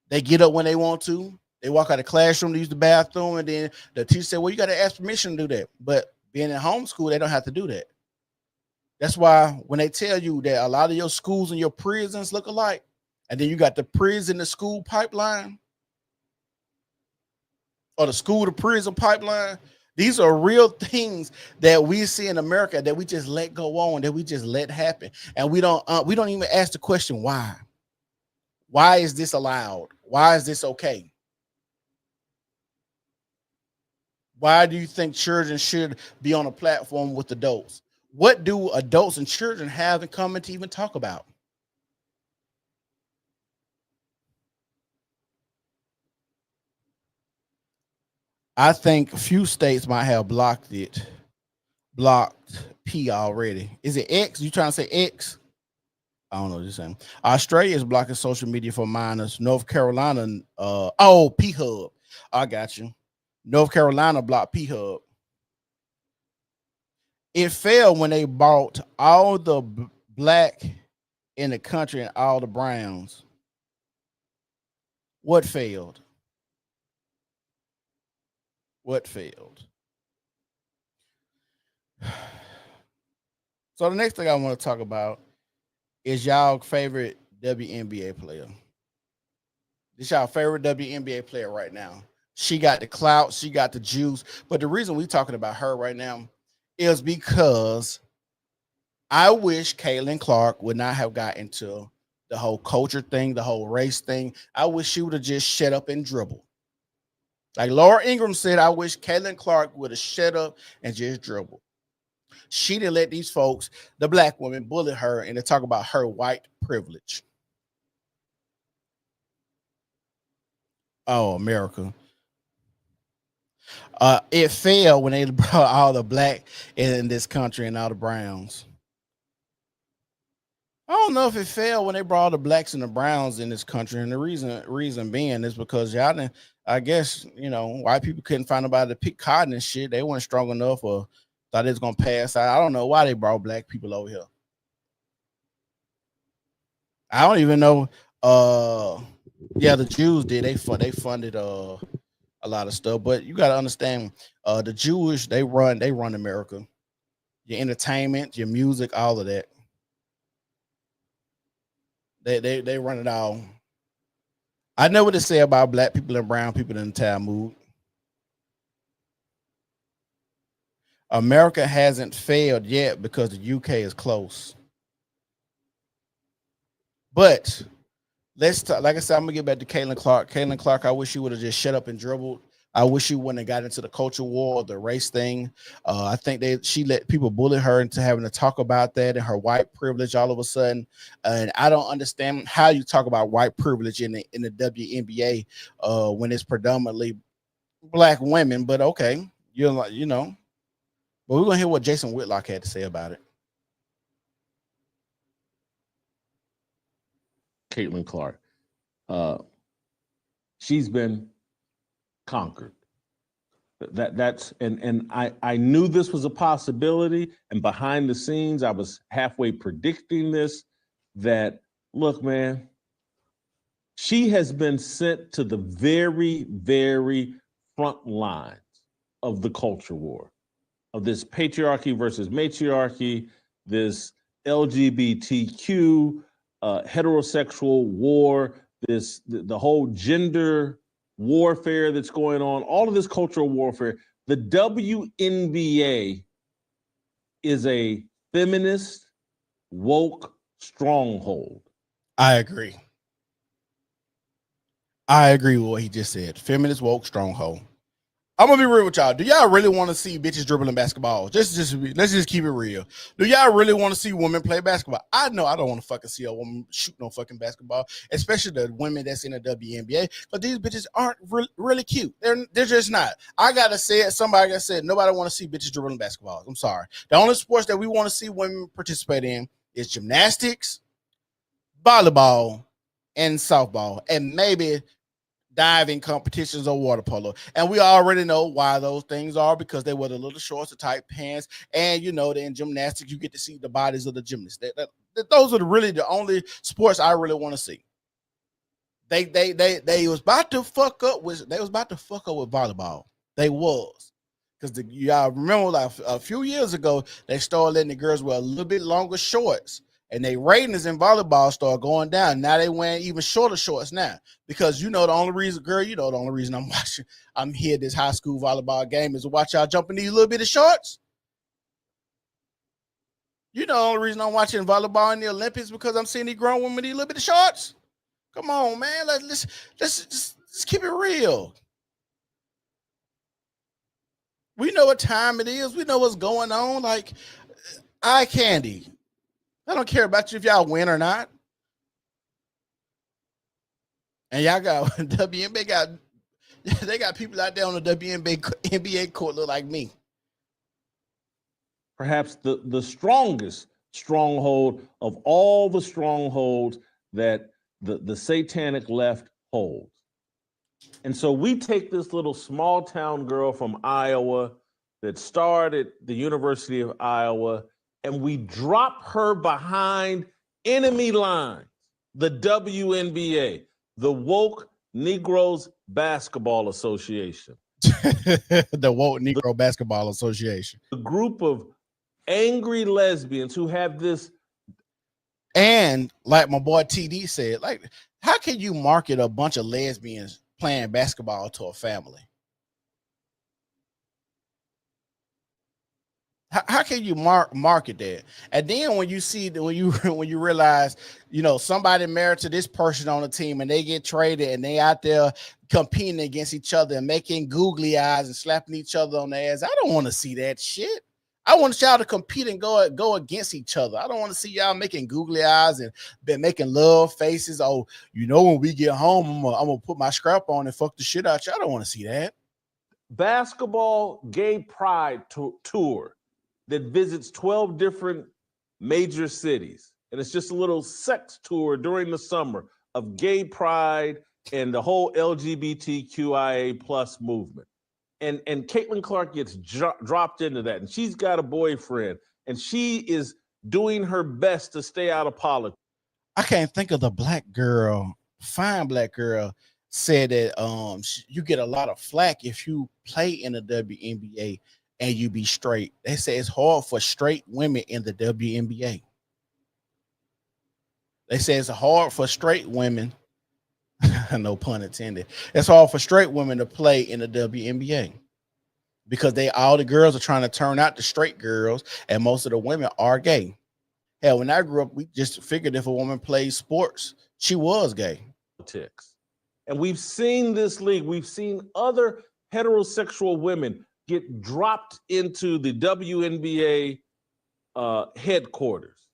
They get up when they want to. They walk out of the classroom to use the bathroom, and then the teacher said, well, you got to ask permission to do that. But being in homeschool, they don't have to do that. That's why when they tell you that a lot of your schools and your prisons look alike, and then you got the prison to school pipeline, or the school to prison pipeline, these are real things that we see in America that we just let go on, that we just let happen. And we don't even ask the question, why? Why is this allowed? Why is this okay? Why do you think children should be on a platform with adults? What do adults and children have in common to even talk about? I think a few states might have blocked P already. Is it X? You trying to say X? I don't know what you're saying. Australia is blocking social media for minors. North Carolina, P Hub. I got you. North Carolina blocked P Hub. It failed when they bought all the black in the country and all the browns. What failed? What failed? So the next thing I want to talk about is y'all favorite WNBA player. This y'all favorite WNBA player right now. She got the clout, she got the juice. But the reason we talking about her right now is because I wish Caitlin Clark would not have got into the whole culture thing, the whole race thing. I wish she would have just shut up and dribbled. Like Laura Ingraham said, I wish Caitlin Clark would have shut up and just dribbled. She didn't let these folks, the black women, bully her and to talk about her white privilege. Oh, America. It failed when they brought all the black in this country and all the browns. I don't know if it failed when they brought all the blacks and the browns in this country, and the reason being is because y'all didn't, I guess, white people couldn't find nobody to pick cotton and shit. They weren't strong enough or thought it was gonna pass out. I don't know why they brought black people over here. I don't even know. Yeah, the Jews did. They funded a lot of stuff, but you got to understand, the Jewish they run America, your entertainment, your music, all of that. They run it all. I know what to say about black people and brown people in the Talmud. America hasn't failed yet because the UK is close. But let's talk. Like I said, I'm gonna get back to Caitlin Clark. Caitlin Clark, I wish you would have just shut up and dribbled. I wish you wouldn't have got into the culture war or the race thing. I think she let people bully her into having to talk about that and her white privilege all of a sudden. And I don't understand how you talk about white privilege in the WNBA when it's predominantly black women. But okay, but we're gonna hear what Jason Whitlock had to say about it. Caitlin Clark. She's been conquered. I knew this was a possibility, and behind the scenes, I was halfway predicting this. That look, man, she has been sent to the very, very front lines of the culture war, of this patriarchy versus matriarchy, this LGBTQ heterosexual war, the whole gender warfare that's going on, all of this cultural warfare. The WNBA is a feminist, woke stronghold. I agree. I agree with what he just said. Feminist, woke stronghold. I'm gonna be real with y'all. Do y'all really want to see bitches dribbling basketball? Let's just keep it real. Do y'all really want to see women play basketball? I know I don't want to fucking see a woman shoot no fucking basketball, especially the women that's in the WNBA. But these bitches aren't really cute. They're just not. I gotta say it. Somebody got said nobody want to see bitches dribbling basketball. I'm sorry. The only sports that we want to see women participate in is gymnastics, volleyball, and softball, and maybe diving competitions or water polo. And we already know why those things are, because they wear the little shorts, the tight pants, and in gymnastics you get to see the bodies of the gymnasts. Those are really the only sports I really want to see. They was about to fuck up with volleyball. They was. Because y'all remember like a few years ago, they started letting the girls wear a little bit longer shorts. And they ratings in volleyball started going down. Now they wearing even shorter shorts now. Because the only reason I'm here this high school volleyball game is to watch y'all jump in these little bit of shorts. The only reason I'm watching volleyball in the Olympics because I'm seeing these grown women in these little bit of shorts. Come on, man. Let's keep it real. We know what time it is. We know what's going on. Like eye candy. I don't care about you if y'all win or not. And y'all got WNBA they got people out there on the NBA court look like me. Perhaps the strongest stronghold of all the strongholds that the satanic left holds. And so we take this little small town girl from Iowa that started the University of Iowa, and we drop her behind enemy lines, the WNBA, the Woke Negroes Basketball Association. The Woke Negro Basketball Association. A group of angry lesbians who have this. And like my boy TD said, like, how can you market a bunch of lesbians playing basketball to a family? How can you market that? And then when you realize, somebody married to this person on the team and they get traded and they out there competing against each other and making googly eyes and slapping each other on the ass. I don't want to see that shit. I want y'all to compete and go against each other. I don't want to see y'all making googly eyes and been making love faces. Oh, when we get home, I'm gonna put my scrap on and fuck the shit out you. I don't want to see that. Basketball gay pride tour that visits 12 different major cities. And it's just a little sex tour during the summer of gay pride and the whole LGBTQIA plus movement. And Caitlin Clark gets dropped into that. And she's got a boyfriend. And she is doing her best to stay out of politics. I can't think of the fine black girl, said that you get a lot of flack if you play in the WNBA and you be straight. They say it's hard for straight women in the WNBA. They say it's hard for straight women, no pun intended. It's hard for straight women to play in the WNBA because all the girls are trying to turn out the straight girls, and most of the women are gay. Hell, when I grew up, we just figured if a woman plays sports, she was gay. And we've seen this league. We've seen other heterosexual women get dropped into the WNBA headquarters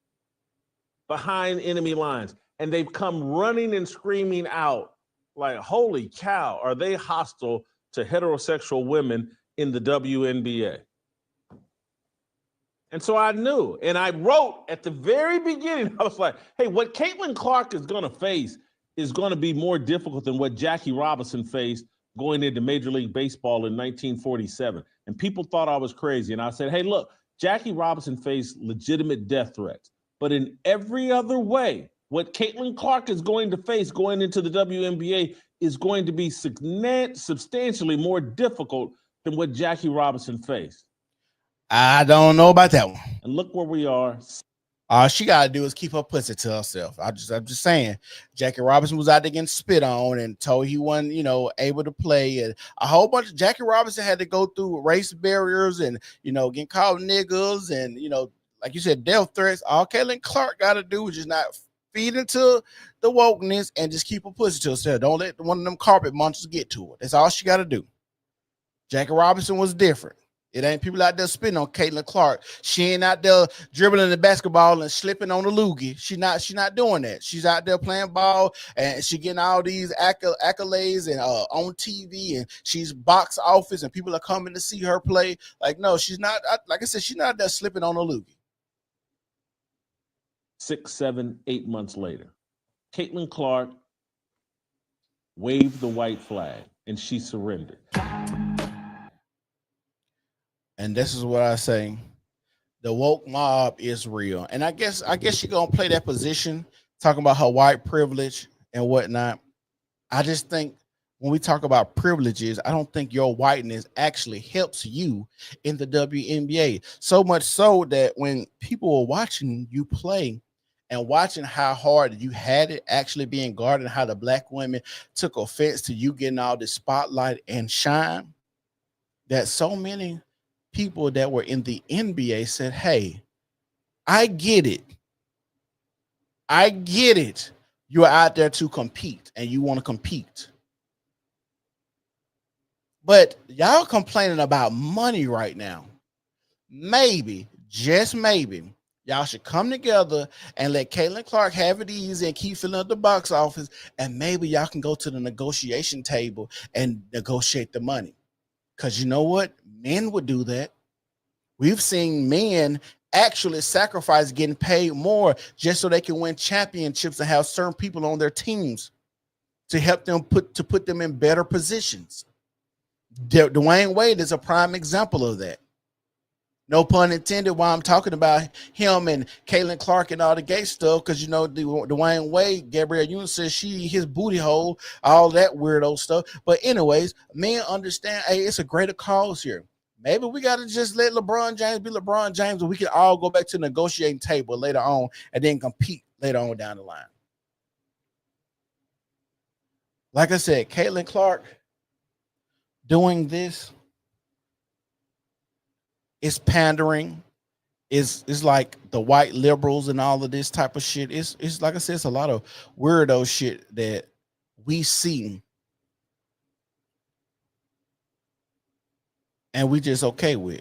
behind enemy lines. And they've come running and screaming out like, holy cow, are they hostile to heterosexual women in the WNBA? And so I knew, and I wrote at the very beginning, I was like, hey, what Caitlin Clark is going to face is going to be more difficult than what Jackie Robinson faced going into Major League Baseball in 1947. And people thought I was crazy. And I said, hey, look, Jackie Robinson faced legitimate death threats. But in every other way, what Caitlin Clark is going to face going into the WNBA is going to be substantially more difficult than what Jackie Robinson faced. I don't know about that one. And look where we are. All she gotta do is keep her pussy to herself. I'm just saying. Jackie Robinson was out there getting spit on and told he wasn't, able to play. And a whole bunch of Jackie Robinson had to go through race barriers and getting called niggas and like you said, death threats. All Caitlin Clark gotta do is just not feed into the wokeness and just keep her pussy to herself. Don't let one of them carpet monsters get to her. That's all she gotta do. Jackie Robinson was different. It ain't people out there spitting on Caitlin Clark. She ain't out there dribbling the basketball and slipping on the loogie. She's not doing that. She's out there playing ball and she getting all these accolades and on TV and she's box office and people are coming to see her play. Like, no, she's not. Like I said, she's not out there slipping on the loogie. 6, 7, 8 months later, Caitlin Clark waved the white flag and she surrendered. And this is what I say. The woke mob is real. And I guess she's gonna play that position, talking about her white privilege and whatnot. I just think when we talk about privileges, I don't think your whiteness actually helps you in the WNBA. So much so that when people are watching you play and watching how hard you had it actually being guarded, how the black women took offense to you getting all this spotlight and shine, that so many people that were in the NBA said, hey, I get it. I get it. You're out there to compete and you want to compete. But y'all complaining about money right now. Maybe, just maybe, y'all should come together and let Caitlin Clark have it easy and keep filling up the box office. And maybe y'all can go to the negotiation table and negotiate the money. Because you know what? Men would do that. We've seen men actually sacrifice getting paid more just so they can win championships and have certain people on their teams to help them put them in better positions. Dwayne Wade is a prime example of that. No pun intended while I'm talking about him and Caitlin Clark and all the gay stuff, because Dwayne Wade, Gabrielle Union says his booty hole, all that weirdo stuff. But anyways, men understand, hey, it's a greater cause here. Maybe we got to just let LeBron James be LeBron James and we can all go back to the negotiating table later on and then compete later on down the line. Like I said, Caitlin Clark doing this is pandering. It's like the white liberals and all of this type of shit. It's like I said, it's a lot of weirdo shit that we see and we just okay with.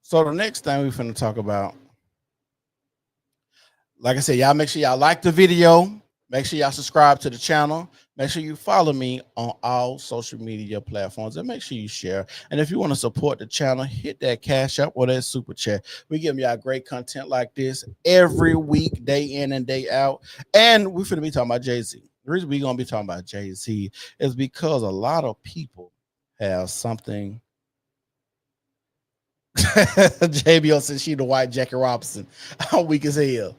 So the next thing we're finna talk about, like I said, y'all make sure y'all like the video. Make sure y'all subscribe to the channel. Make sure you follow me on all social media platforms and make sure you share. And if you want to support the channel, hit that Cash App or that Super Chat. We give y'all great content like this every week, day in and day out. And we're finna be talking about Jay-Z. The reason we're going to be talking about Jay-Z is because a lot of people have something. JBO says she the white Jackie Robinson. I'm weak as hell.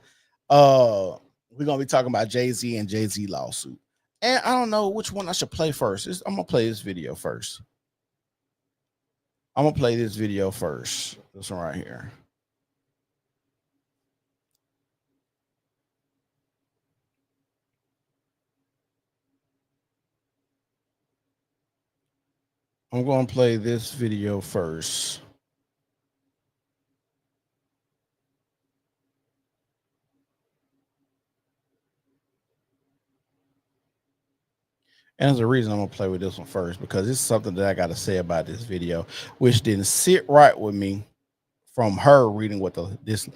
We're going to be talking about Jay-Z and Jay-Z lawsuit. And I don't know which one I should play first. I'm going to play this video first. This one right here. I'm going to play this video first. And there's a reason I'm going to play with this one first, because it's something that I got to say about this video, which didn't sit right with me from her reading what this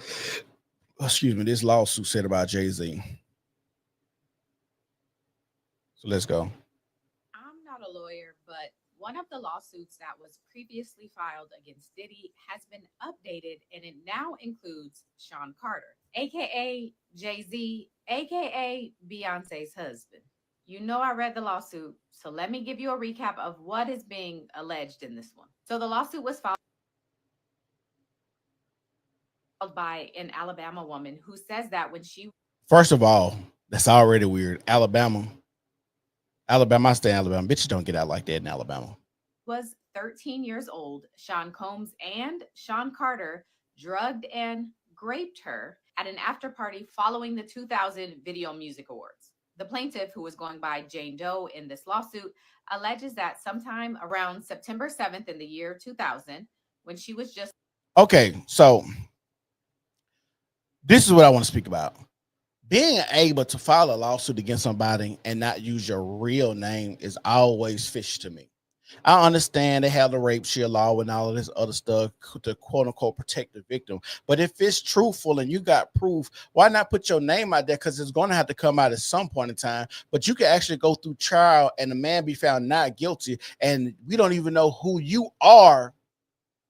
lawsuit said about Jay-Z. So let's go. I'm not a lawyer, but one of the lawsuits that was previously filed against Diddy has been updated, and it now includes Sean Carter, aka Jay-Z, aka Beyonce's husband. You know, I read the lawsuit, so let me give you a recap of what is being alleged in this one. So the lawsuit was filed by an Alabama woman who says that when she First of all, that's already weird. Alabama, I stay in Alabama. Bitches don't get out like that in Alabama. was 13 years old, Sean Combs and Sean Carter drugged and raped her at an after party following the 2000 Video Music Awards. The plaintiff, who was going by Jane Doe in this lawsuit, alleges that sometime around September 7th in the year 2000, when she was just Okay, so this is what I want to speak about. Being able to file a lawsuit against somebody and not use your real name is always fish to me. I understand they have the rape shield law and all of this other stuff to quote unquote protect the victim. But if it's truthful and you got proof, why not put your name out there? Because it's going to have to come out at some point in time. But you can actually go through trial and the man be found not guilty. And we don't even know who you are,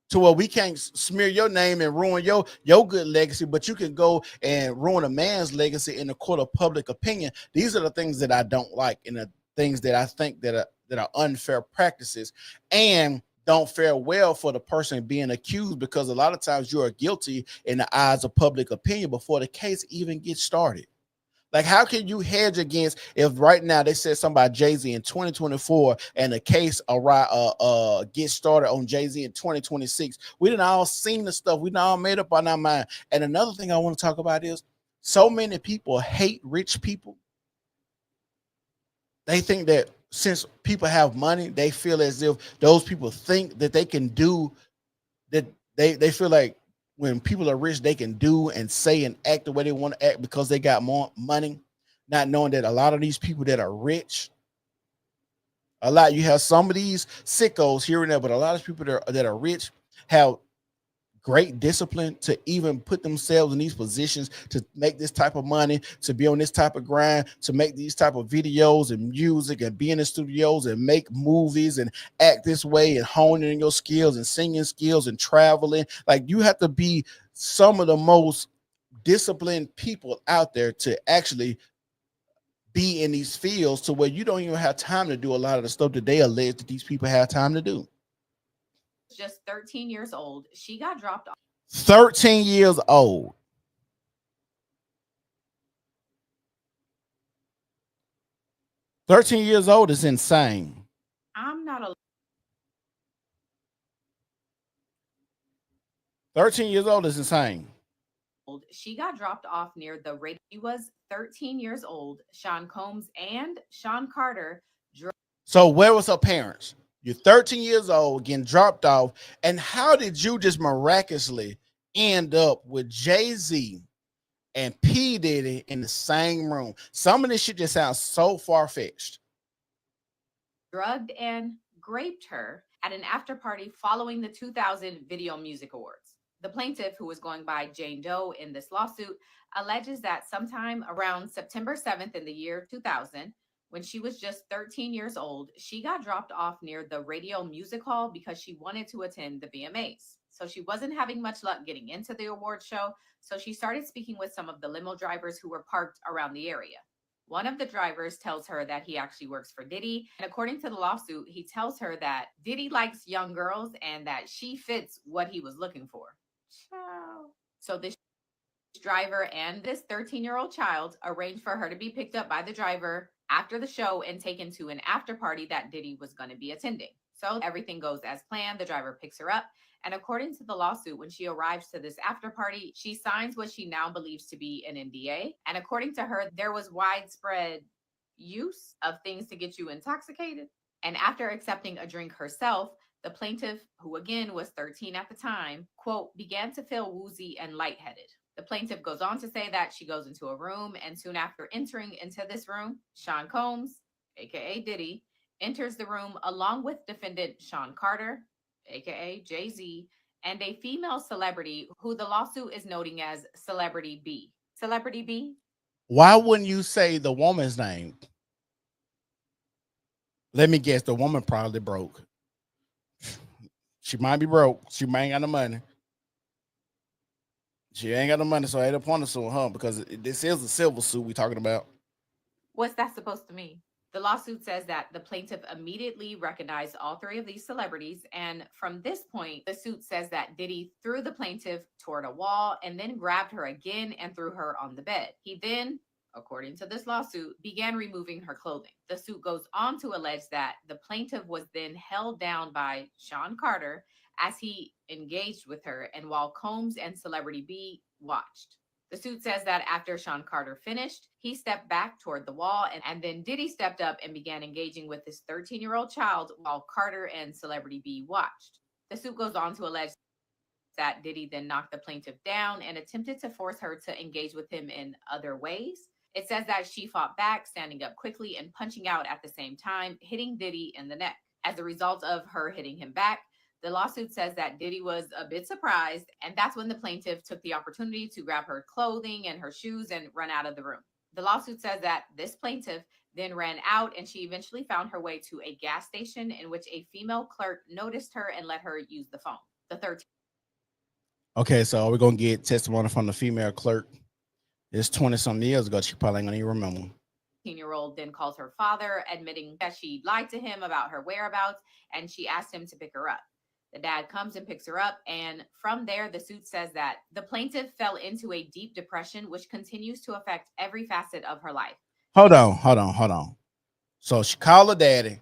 to where we can't smear your name and ruin your good legacy, but you can go and ruin a man's legacy in the court of public opinion. These are the things that I don't like, and the things that I think that are unfair practices and don't fare well for the person being accused, because a lot of times you are guilty in the eyes of public opinion before the case even gets started. Like, how can you hedge against if right now they said something about Jay-Z in 2024 and the case gets started on Jay-Z in 2026? We done all seen the stuff. We done all made up on our mind. And another thing I want to talk about is so many people hate rich people. They think that since people have money, they feel as if those people think that they can do that. They feel like when people are rich, they can do and say and act the way they want to act because they got more money, not knowing that a lot of these people that are rich, you have some of these sickos here and there, but a lot of people that are rich have great discipline to even put themselves in these positions to make this type of money, to be on this type of grind, to make these type of videos and music and be in the studios and make movies and act this way and honing your skills and singing skills and traveling. Like, you have to be some of the most disciplined people out there to actually be in these fields, to where you don't even have time to do a lot of the stuff that they allege that these people have time to do. just 13 years old, she got dropped off. 13 years old. 13 years old is insane. I'm not a 13 years old is insane. She got dropped off near the radio. She was 13 years old. Sean Combs and Sean Carter. So where was her parents? You're 13 years old, getting dropped off. And how did you just miraculously end up with Jay-Z and P. Diddy in the same room? Some of this shit just sounds so far-fetched. Drugged and raped her at an after party following the 2000 Video Music Awards. The plaintiff, who was going by Jane Doe in this lawsuit, alleges that sometime around September 7th in the year 2000, when she was just 13 years old, she got dropped off near the Radio Music Hall because she wanted to attend the VMAs. So she wasn't having much luck getting into the award show, so she started speaking with some of the limo drivers who were parked around the area. One of the drivers tells her that he actually works for Diddy. And according to the lawsuit, he tells her that Diddy likes young girls and that she fits what he was looking for. So this driver and this 13-year-old child arranged for her to be picked up by the driver after the show and taken to an after party that Diddy was going to be attending. So everything goes as planned. The driver picks her up. And according to the lawsuit, when she arrives to this after party, she signs what she now believes to be an NDA. And according to her, there was widespread use of things to get you intoxicated. And after accepting a drink herself, the plaintiff, who again was 13 at the time, quote, began to feel woozy and lightheaded. The plaintiff goes on to say that she goes into a room, and soon after entering into this room, Sean Combs, aka Diddy, enters the room along with defendant Sean Carter, aka Jay-Z, and a female celebrity who the lawsuit is noting as Celebrity B. Celebrity B? Why wouldn't you say the woman's name? Let me guess, the woman probably broke. She might be broke. She might ain't got no money. She ain't got no money, so I ain't up on the suit, huh? Because this is a civil suit we talking about. What's that supposed to mean? The lawsuit says that the plaintiff immediately recognized all three of these celebrities. And from this point, the suit says that Diddy threw the plaintiff toward a wall and then grabbed her again and threw her on the bed. He then, according to this lawsuit, began removing her clothing. The suit goes on to allege that the plaintiff was then held down by Sean Carter as he engaged with her and while Combs and Celebrity B watched. The suit says that after Sean Carter finished, he stepped back toward the wall and then Diddy stepped up and began engaging with his 13-year-old child while Carter and Celebrity B watched. The suit goes on to allege that Diddy then knocked the plaintiff down and attempted to force her to engage with him in other ways. It says that she fought back, standing up quickly and punching out at the same time, hitting Diddy in the neck. As a result of her hitting him back, the lawsuit says that Diddy was a bit surprised, and that's when the plaintiff took the opportunity to grab her clothing and her shoes and run out of the room. The lawsuit says that this plaintiff then ran out and she eventually found her way to a gas station in which a female clerk noticed her and let her use the phone. The 13. Okay, so we're gonna get testimony from the female clerk. It's 20-some years ago. She probably ain't gonna even remember. 13-year-old then calls her father, admitting that she lied to him about her whereabouts, and she asked him to pick her up. The dad comes and picks her up, and from there, the suit says that the plaintiff fell into a deep depression, which continues to affect every facet of her life. Hold on. So she called her daddy.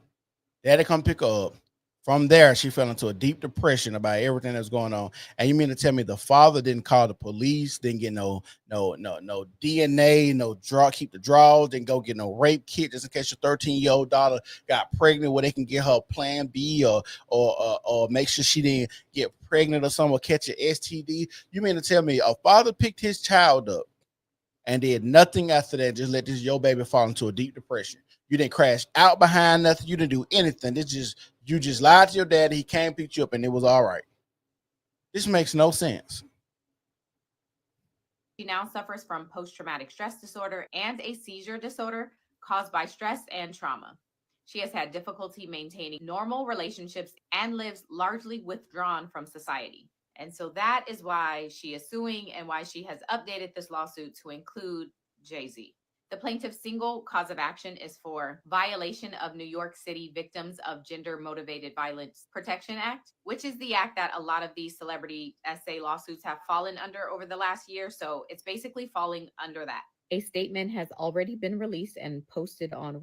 Daddy come pick her up. From there, she fell into a deep depression about everything that's going on. And you mean to tell me the father didn't call the police, didn't get no DNA, no draw, keep the draws, didn't go get no rape kit just in case your 13-year-old daughter got pregnant, where they can get her plan B or make sure she didn't get pregnant or something or catch an STD. You mean to tell me a father picked his child up and did nothing after that, just let your baby fall into a deep depression? You didn't crash out behind nothing. You didn't do anything. You just lied to your dad. He came, picked you up, and it was all right. This makes no sense. She now suffers from post-traumatic stress disorder and a seizure disorder caused by stress and trauma. She has had difficulty maintaining normal relationships and lives largely withdrawn from society. And so that is why she is suing and why she has updated this lawsuit to include Jay-Z. The plaintiff's single cause of action is for violation of New York City Victims of Gender-Motivated Violence Protection Act, which is the act that a lot of these celebrity SA lawsuits have fallen under over the last year. So it's basically falling under that. A statement has already been released and posted on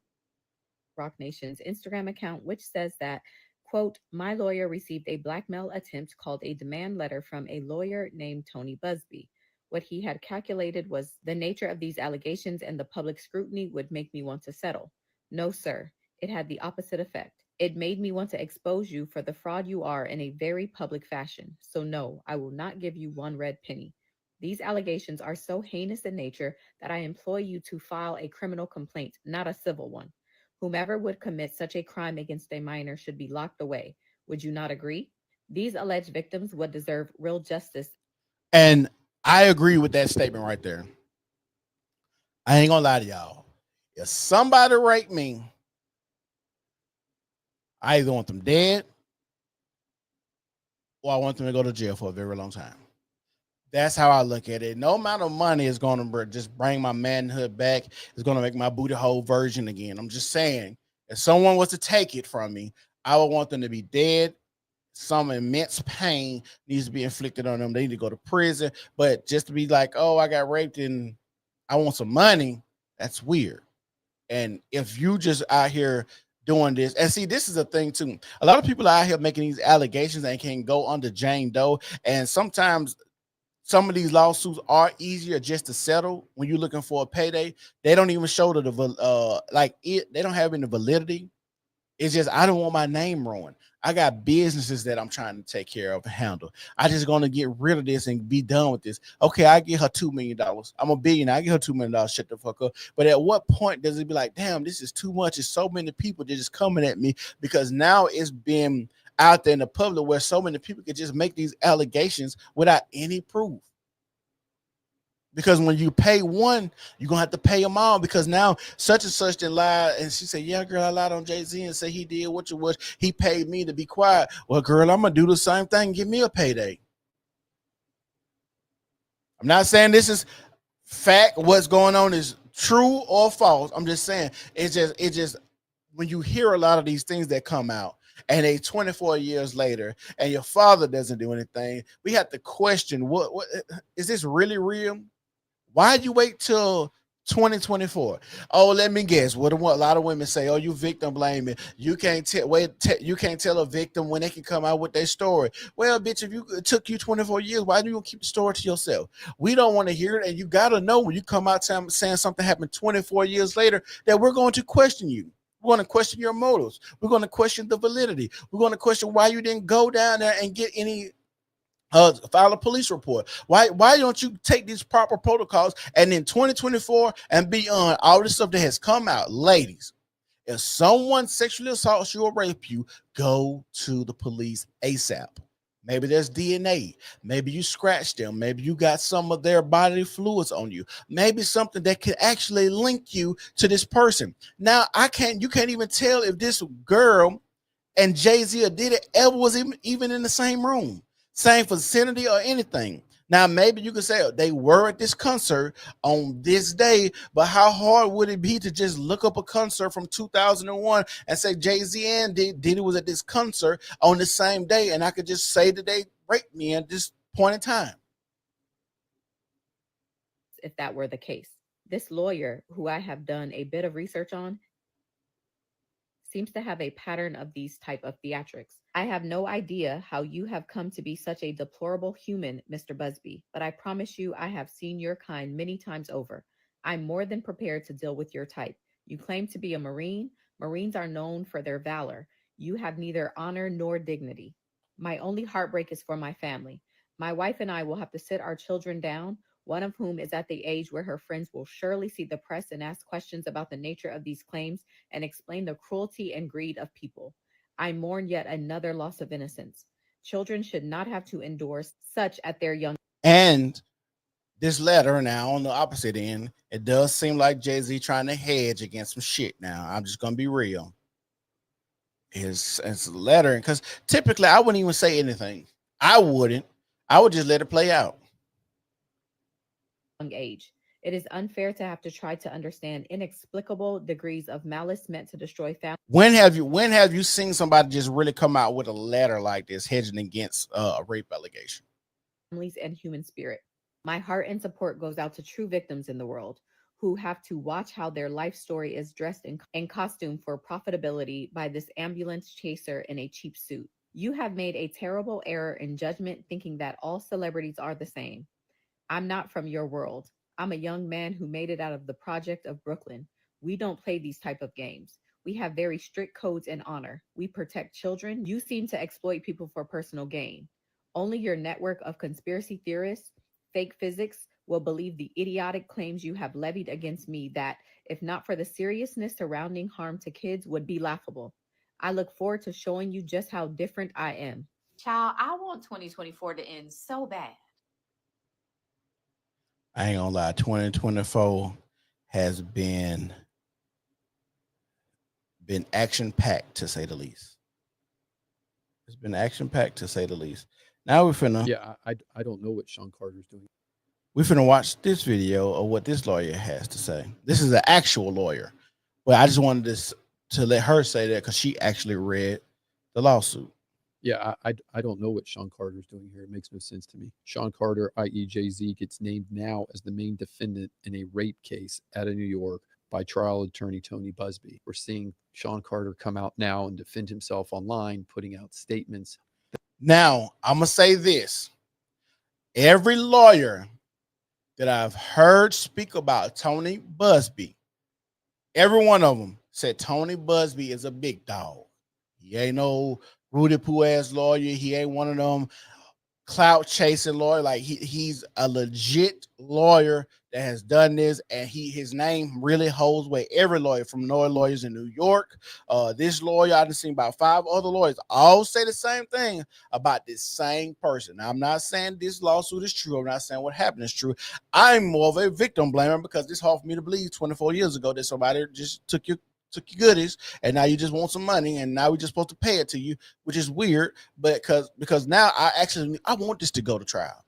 Roc Nation's Instagram account, which says that, quote, "My lawyer received a blackmail attempt called a demand letter from a lawyer named Tony Busby. What he had calculated was the nature of these allegations and the public scrutiny would make me want to settle. No, sir. It had the opposite effect. It made me want to expose you for the fraud you are in a very public fashion. So no, I will not give you one red penny. These allegations are so heinous in nature that I implore you to file a criminal complaint, not a civil one. Whomever would commit such a crime against a minor should be locked away. Would you not agree? These alleged victims would deserve real justice." And I agree with that statement right there. I ain't gonna lie to y'all. If somebody raped me, I either want them dead or I want them to go to jail for a very long time. That's how I look at it. No amount of money is going to just bring my manhood back. It's going to make my booty hole virgin again. I'm just saying, if someone was to take it from me, I would want them to be dead. Some immense pain needs to be inflicted on them. They need to go to prison. But just to be like, oh, I got raped and I want some money, that's weird. And if you just out here doing this, and see, this is a thing too. A lot of people are out here making these allegations and can go under Jane Doe. And sometimes some of these lawsuits are easier just to settle when you're looking for a payday. They don't even show they don't have any validity. It's just, I don't want my name ruined. I got businesses that I'm trying to take care of and handle. I just going to get rid of this and be done with this. Okay, I get her $2 million. I'm a billionaire. I get her $2 million. Shut the fuck up. But at what point does it be like, damn, this is too much? It's so many people that just coming at me, because now it's been out there in the public where so many people can just make these allegations without any proof. Because when you pay one, you're going to have to pay them all, because now such and such did lie. And she said, yeah, girl, I lied on Jay-Z and said he did what you was. He paid me to be quiet. Well, girl, I'm going to do the same thing. Give me a payday. I'm not saying this is fact. What's going on is true or false. I'm just saying it just when you hear a lot of these things that come out and they 24 years later and your father doesn't do anything, we have to question what is this really real? Why you wait till 2024? Oh, let me guess. What a lot of women say, oh, you victim blaming. You can't tell you can't tell a victim when they can come out with their story. Well, bitch, if it took you 24 years, why do you keep the story to yourself? We don't want to hear it, and you gotta know when you come out saying something happened 24 years later that we're going to question you. We're going to question your motives. We're going to question the validity. We're going to question why you didn't go down there and get any file a police report. Why don't you take these proper protocols? And in 2024 and beyond, all this stuff that has come out, ladies, if someone sexually assaults you or rape you, go to the police ASAP. Maybe there's DNA. Maybe you scratched them. Maybe you got some of their bodily fluids on you. Maybe something that can actually link you to this person. Now, you can't even tell if this girl and Jay-Z or Diddy ever was even in the same room, same vicinity or anything. Now, maybe you could say they were at this concert on this day, but how hard would it be to just look up a concert from 2001 and say Jay-Z and Diddy was at this concert on the same day, and I could just say that they raped me at this point in time? If that were the case, this lawyer, who I have done a bit of research on, seems to have a pattern of these type of theatrics. I have no idea how you have come to be such a deplorable human, Mr. Busby, but I promise you I have seen your kind many times over. I'm more than prepared to deal with your type. You claim to be a Marine. Marines are known for their valor. You have neither honor nor dignity. My only heartbreak is for my family. My wife and I will have to sit our children down, one of whom is at the age where her friends will surely see the press and ask questions about the nature of these claims and explain the cruelty and greed of people. I mourn yet another loss of innocence. Children should not have to endure such at their young. And this letter now on the opposite end, it does seem like Jay-Z trying to hedge against some shit now. I'm just going to be real. It's a letter, because typically I wouldn't even say anything. I wouldn't. I would just let it play out. Age. It is unfair to have to try to understand inexplicable degrees of malice meant to destroy families. When have you seen somebody just really come out with a letter like this, hedging against a rape allegation? Families and human spirit. My heart and support goes out to true victims in the world who have to watch how their life story is dressed in costume for profitability by this ambulance chaser in a cheap suit. You have made a terrible error in judgment, thinking that all celebrities are the same. I'm not from your world. I'm a young man who made it out of the project of Brooklyn. We don't play these type of games. We have very strict codes and honor. We protect children. You seem to exploit people for personal gain. Only your network of conspiracy theorists, fake physics, will believe the idiotic claims you have levied against me that, if not for the seriousness surrounding harm to kids, would be laughable. I look forward to showing you just how different I am. Child, I want 2024 to end so bad. I ain't gonna lie, 2024 has been action-packed, to say the least. It's been action-packed, to say the least. Now we're finna... Yeah, I don't know what Sean Carter's doing. We're finna watch this video of what this lawyer has to say. This is an actual lawyer. But I just wanted to let her say that because she actually read the lawsuit. Yeah, I don't know what Sean Carter's doing here. It makes no sense to me. Sean Carter, i.e. Jay-Z, gets named now as the main defendant in a rape case out of New York by trial attorney Tony Busby. We're seeing Sean Carter come out now and defend himself online, putting out statements. Now, I'm going to say this. Every lawyer that I've heard speak about Tony Busby, every one of them said Tony Busby is a big dog. He ain't no Rudy Poo ass lawyer. He ain't one of them clout chasing lawyer. Like he's a legit lawyer that has done this, and his name really holds weight. Every lawyer from lawyers in New York, this lawyer, I've seen about 5 other lawyers all say the same thing about this same person. Now, I'm not saying this lawsuit is true. I'm not saying what happened is true. I'm more of a victim blamer because it's hard for me to believe 24 years ago that somebody just took your goodies and now you just want some money and now we're just supposed to pay it to you, which is weird. But because now I want this to go to trial.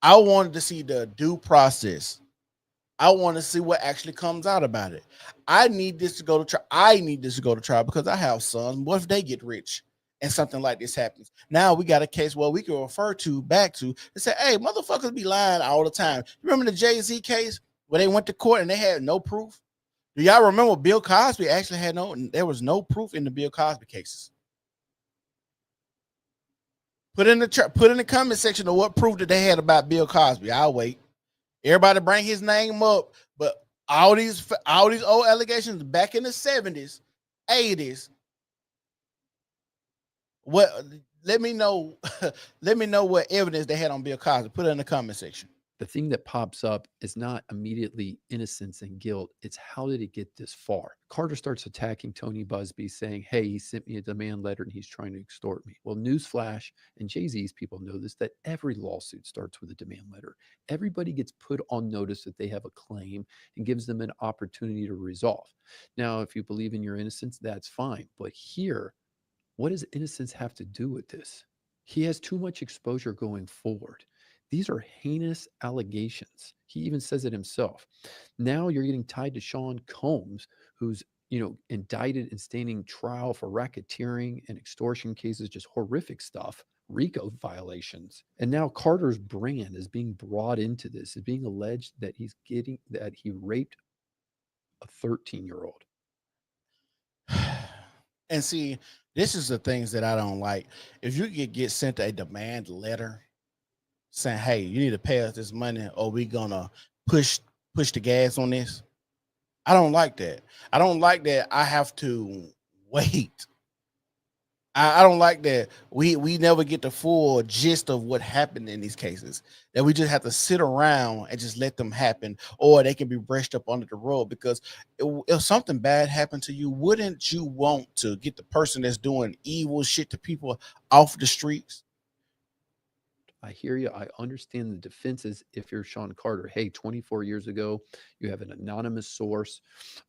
I wanted to see the due process I want to see what actually comes out about it. I need this to go to trial. I need this to go to trial because I have sons. What if they get rich and something like this happens? Now we got a case where we can refer to back to and say, hey, motherfuckers be lying all the time. You remember the Jay-Z case where they went to court and they had no proof? Do y'all remember Bill Cosby actually had there was no proof in the Bill Cosby cases? Put in the comment section of what proof that they had about Bill Cosby. I'll wait. Everybody bring his name up, but all these old allegations back in the 70s, 80s. What? Let me know. Let me know what evidence they had on Bill Cosby. Put it in the comment section. The thing that pops up is not immediately innocence and guilt. It's how did it get this far? Carter starts attacking Tony Busby, saying, hey, he sent me a demand letter and he's trying to extort me. Well, newsflash, and Jay-Z's people know this, that every lawsuit starts with a demand letter. Everybody gets put on notice that they have a claim and gives them an opportunity to resolve. Now, if you believe in your innocence, that's fine. But here, what does innocence have to do with this? He has too much exposure going forward. These are heinous allegations. He even says it himself. Now you're getting tied to Sean Combs, who's indicted and standing trial for racketeering and extortion cases, just horrific stuff, RICO violations. And now Carter's brand is being brought into this, is being alleged that he raped a 13-year-old. And see, this is the things that I don't like. If you could get sent a demand letter saying, hey, you need to pay us this money or we gonna push the gas on this. I don't like that. I don't like that I have to wait. I don't like that we never get the full gist of what happened in these cases, that we just have to sit around and just let them happen, or they can be brushed up under the rug. Because if something bad happened to you, wouldn't you want to get the person that's doing evil shit to people off the streets? I hear you. I understand the defenses if you're Sean Carter. Hey, 24 years ago, you have an anonymous source,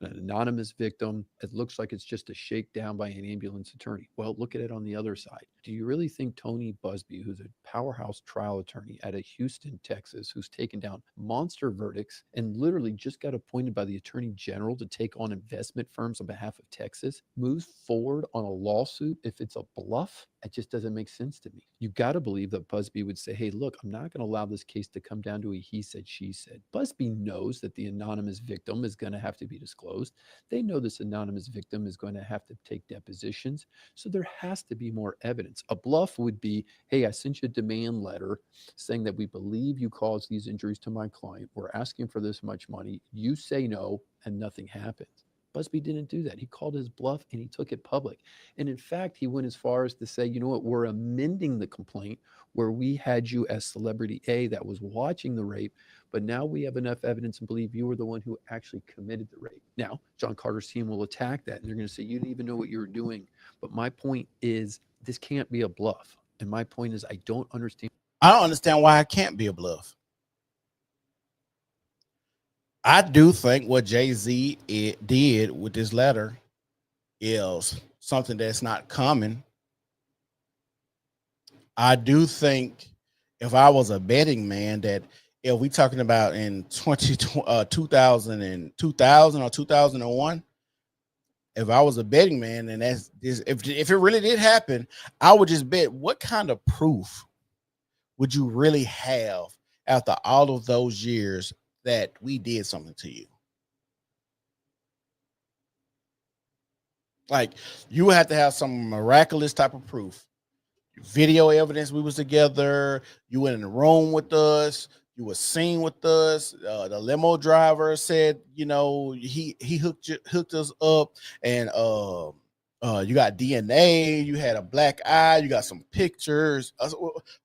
an anonymous victim. It looks like it's just a shakedown by an ambulance attorney. Well, look at it on the other side. Do you really think Tony Busby, who's a powerhouse trial attorney out of Houston, Texas, who's taken down monster verdicts and literally just got appointed by the attorney general to take on investment firms on behalf of Texas, moves forward on a lawsuit if it's a bluff? It just doesn't make sense to me. You got to believe that Busby would say, hey, look, I'm not going to allow this case to come down to a he said, she said. Busby knows that the anonymous victim is going to have to be disclosed. They know this anonymous victim is going to have to take depositions. So there has to be more evidence. A bluff would be, hey, I sent you a demand letter saying that we believe you caused these injuries to my client. We're asking for this much money. You say no, and nothing happens. Busby didn't do that. He called his bluff and he took it public. And in fact, he went as far as to say, you know what, we're amending the complaint where we had you as celebrity A that was watching the rape, but now we have enough evidence and believe you were the one who actually committed the rape. Now, John Carter's team will attack that and they're going to say, you didn't even know what you were doing. But my point is, this can't be a bluff. And my point is, I don't understand. I don't understand why it can't be a bluff. I do think what Jay-Z did with this letter is something that's not common. I do think if I was a betting man, that if we talking about in 2000 or 2001, if I was a betting man, and that's this, if it really did happen, I would just bet what kind of proof would you really have after all of those years that we did something to you? Like, you have to have some miraculous type of proof. Video evidence, we was together, you went in the room with us, you were seen with us, the limo driver said, you know, he hooked us up, and you got DNA, you had a black eye, you got some pictures.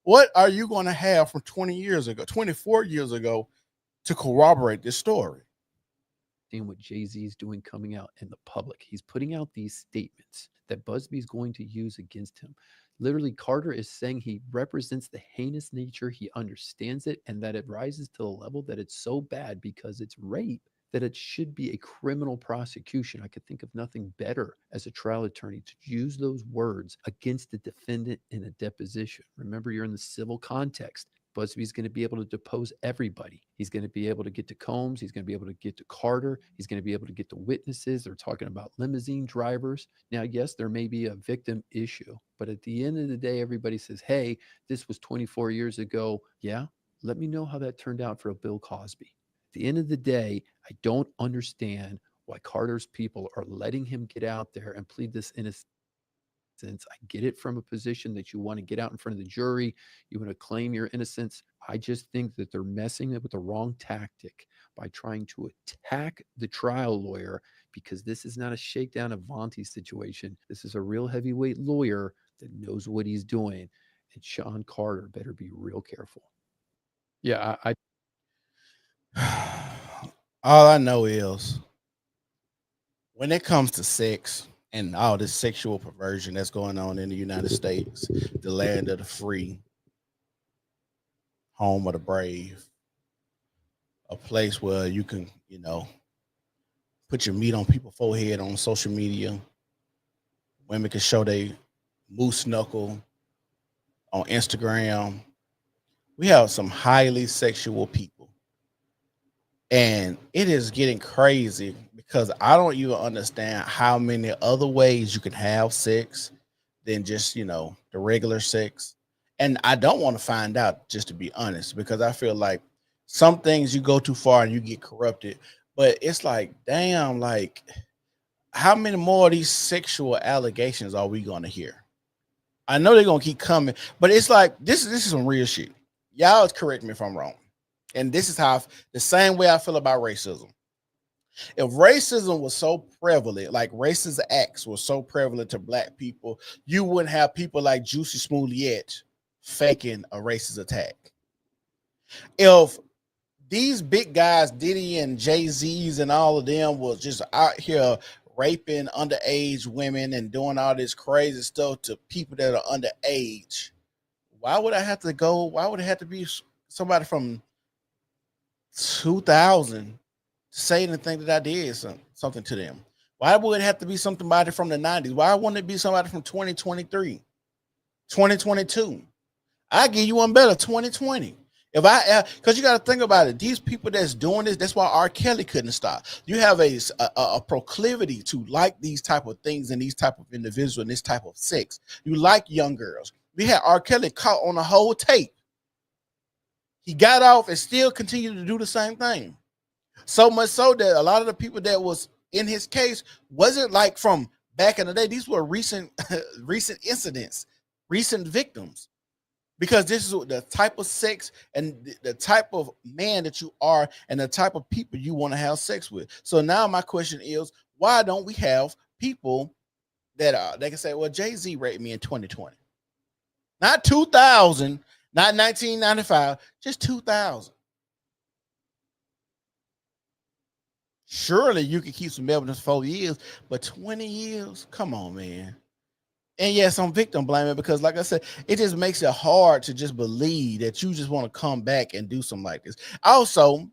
What are you going to have from 20 years ago, 24 years ago, to corroborate this story? What Jay-Z is doing coming out in the public. He's putting out these statements that Busby's going to use against him. Literally, Carter is saying he represents the heinous nature. He understands it, and that it rises to the level that it's so bad because it's rape that it should be a criminal prosecution. I could think of nothing better as a trial attorney to use those words against the defendant in a deposition. Remember, you're in the civil context. Busby's going to be able to depose everybody. He's going to be able to get to Combs. He's going to be able to get to Carter. He's going to be able to get to witnesses. They're talking about limousine drivers. Now, yes, there may be a victim issue, but at the end of the day, everybody says, hey, this was 24 years ago. Yeah, let me know how that turned out for Bill Cosby. At the end of the day, I don't understand why Carter's people are letting him get out there and plead this innocence. I get it from a position that you want to get out in front of the jury, you want to claim your innocence. I just think that they're messing with the wrong tactic by trying to attack the trial lawyer, because this is not a shakedown of Vontae situation. This is a real heavyweight lawyer that knows what he's doing, and Sean Carter better be real careful. Yeah, all I know is when it comes to sex and all this sexual perversion that's going on in the United States, the land of the free, home of the brave, a place where you can, put your meat on people's forehead on social media. Women can show their moose knuckle on Instagram. We have some highly sexual people. And it is getting crazy because I don't even understand how many other ways you can have sex than just, the regular sex. And I don't want to find out, just to be honest, because I feel like some things you go too far and you get corrupted. But it's like, damn, like, how many more of these sexual allegations are we going to hear? I know they're going to keep coming, but it's like, this is some real shit. Y'all correct me if I'm wrong. And this is how, the same way I feel about racism. If racism was so prevalent, like racist acts were so prevalent to black people, you wouldn't have people like Juicy Smollett faking a racist attack. If these big guys, Diddy and Jay-Z's and all of them, was just out here raping underage women and doing all this crazy stuff to people that are underage, why would I have to go? Why would it have to be somebody from 2000 say anything that I did something to them? Why would it have to be somebody from the 90s? Why wouldn't it be somebody from 2023, 2022? I give you one better, 2020. Because you got to think about it, these people that's doing this, that's why R. Kelly couldn't stop. You have a proclivity to like these type of things and these type of individuals and this type of sex. You like young girls. We had R. Kelly caught on the whole tape. He got off and still continued to do the same thing. So much so that a lot of the people that was in his case wasn't like from back in the day. These were recent incidents, recent victims. Because this is the type of sex and the type of man that you are and the type of people you want to have sex with. So now my question is, why don't we have people that they can say, well, Jay-Z raped me in 2020. Not 2000, not 1995, just 2000. Surely you could keep some evidence 4 years, but 20 years? Come on, man. And yes, I'm victim blaming because, like I said, it just makes it hard to just believe that you just want to come back and do something like this. Also,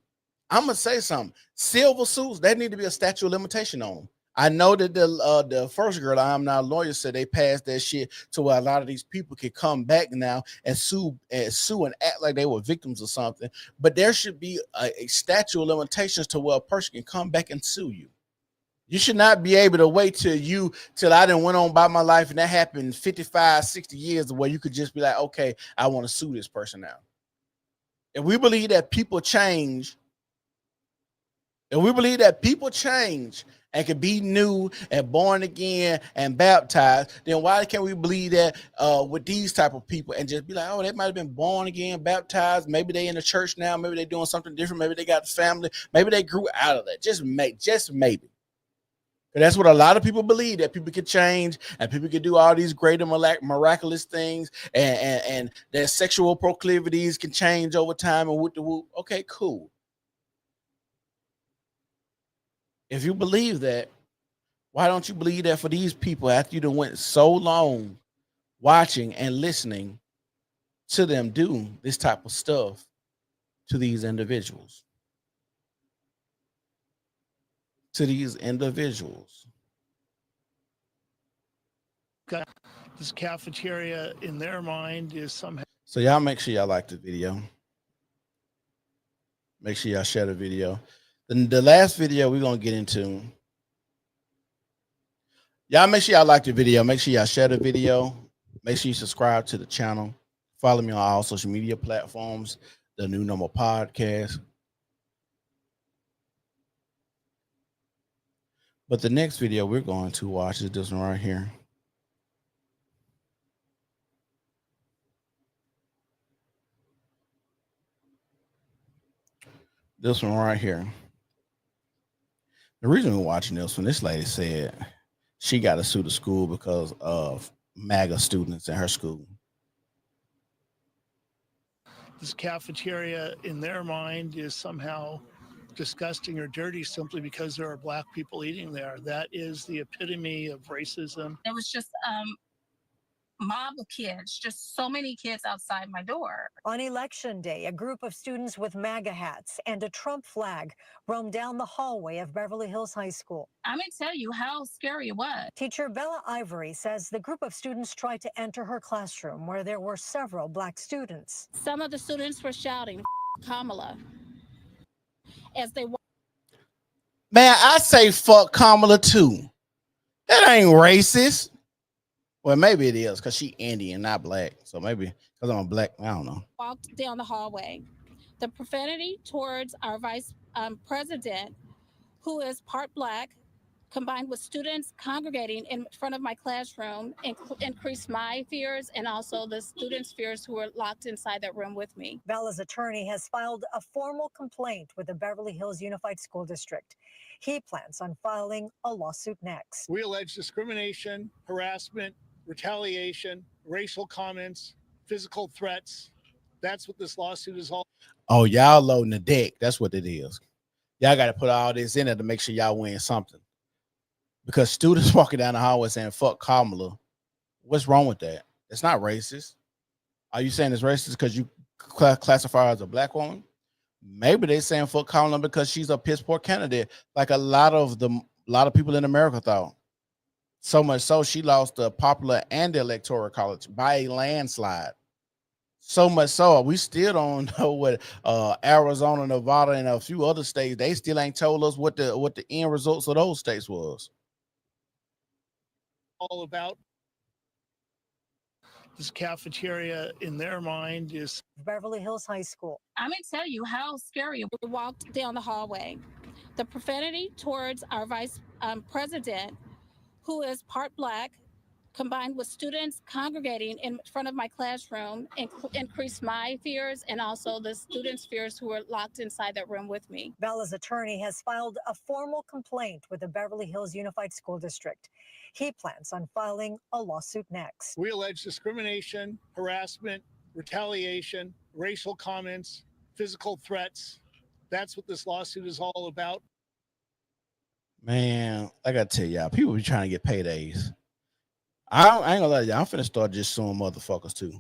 I'm gonna say something. Silver suits, there need to be a statute of limitation on them. I know that the first girl, I'm Not a Lawyer, said they passed that shit to where a lot of these people can come back now and sue and act like they were victims of something. But there should be a statute of limitations to where a person can come back and sue you. You should not be able to wait till I done went on by my life and that happened 55, 60 years where you could just be like, okay, I want to sue this person now. If we believe that people change, and can be new and born again and baptized, then why can't we believe that with these type of people and just be like, oh, they might have been born again, baptized, maybe they in the church now, maybe they doing something different, maybe they got a family, maybe they grew out of that. Just maybe. That's what a lot of people believe, that people can change and people can do all these great and miraculous things and their sexual proclivities can change over time and whoop the whoop. Okay, cool. If you believe that, why don't you believe that for these people after you done went so long watching and listening to them do this type of stuff to these individuals? This cafeteria in their mind is somehow. So y'all make sure y'all like the video. Make sure y'all share the video. The last video we're gonna get into. Y'all make sure y'all like the video. Make sure y'all share the video. Make sure you subscribe to the channel. Follow me on all social media platforms. The New Normal Podcast. But the next video we're going to watch is this one right here. This one right here. The reason we're watching this one, this lady said she got to sue the school because of MAGA students in her school. This cafeteria, in their mind, is somehow disgusting or dirty simply because there are black people eating there. That is the epitome of racism. It was just mob of kids, just so many kids outside my door. On Election Day, a group of students with MAGA hats and a Trump flag roamed down the hallway of Beverly Hills High School. I'm going to tell you how scary it was. Teacher Bella Ivory says the group of students tried to enter her classroom where there were several black students. Some of the students were shouting, Kamala, as they walked. Man, I say fuck Kamala too. That ain't racist. Well, maybe it is because she Indian, not black. So maybe because I'm a black, I don't know. Walked down the hallway. The profanity towards our vice president, who is part black, combined with students congregating in front of my classroom, increased my fears and also the students' fears who were locked inside that room with me. Bella's attorney has filed a formal complaint with the Beverly Hills Unified School District. He plans on filing a lawsuit next. We allege discrimination, harassment, retaliation, racial comments, physical threats. That's what this lawsuit is all. Oh, y'all loading the deck. That's what it is. Y'all got to put all this in there to make sure y'all win something. Because students walking down the hallway saying, fuck Kamala. What's wrong with that? It's not racist. Are you saying it's racist because you classify her as a black woman? Maybe they're saying fuck Kamala because she's a piss poor candidate, like a lot of people in America thought. So much so she lost the popular and the electoral college by a landslide. So much so we still don't know what Arizona, Nevada, and a few other states, they still ain't told us what the end results of those states was. All about. This cafeteria, in their mind, is Beverly Hills High School. I'm going to tell you how scary we walked down the hallway. The profanity towards our vice president, who is part black, combined with students congregating in front of my classroom, increased my fears and also the students' fears who were locked inside that room with me. Bella's attorney has filed a formal complaint with the Beverly Hills Unified School District. He plans on filing a lawsuit next. we allege discrimination, harassment, retaliation, racial comments, physical threats. That's what this lawsuit is all about. Man, I gotta tell y'all, people be trying to get paydays. I ain't gonna lie to y'all, I'm finna start just suing motherfuckers too.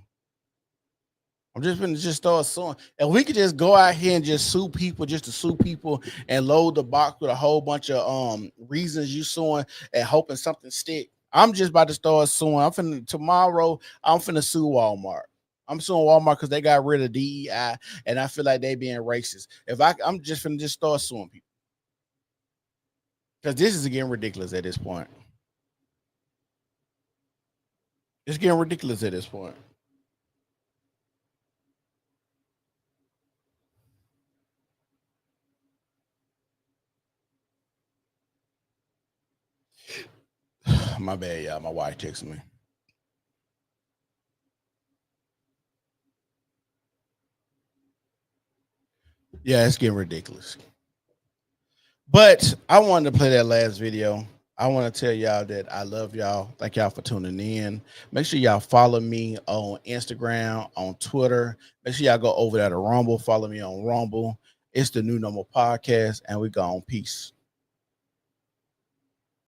I'm just finna start suing. And we could just go out here and just sue people, just to sue people and load the box with a whole bunch of reasons you suing and hoping something stick. I'm just about to start suing. Tomorrow I'm finna sue Walmart. I'm suing Walmart because they got rid of DEI and I feel like they being racist. I'm just finna start suing people. Because this is getting ridiculous at this point. It's getting ridiculous at this point. My bad, y'all. My wife texted me. Yeah, it's getting ridiculous. But I wanted to play that last video. I want to tell y'all that I love y'all. Thank y'all for tuning in. Make sure y'all follow me on Instagram, on Twitter. Make sure y'all go over there to Rumble. Follow me on Rumble. It's the New Normal Podcast, and we go on. Peace.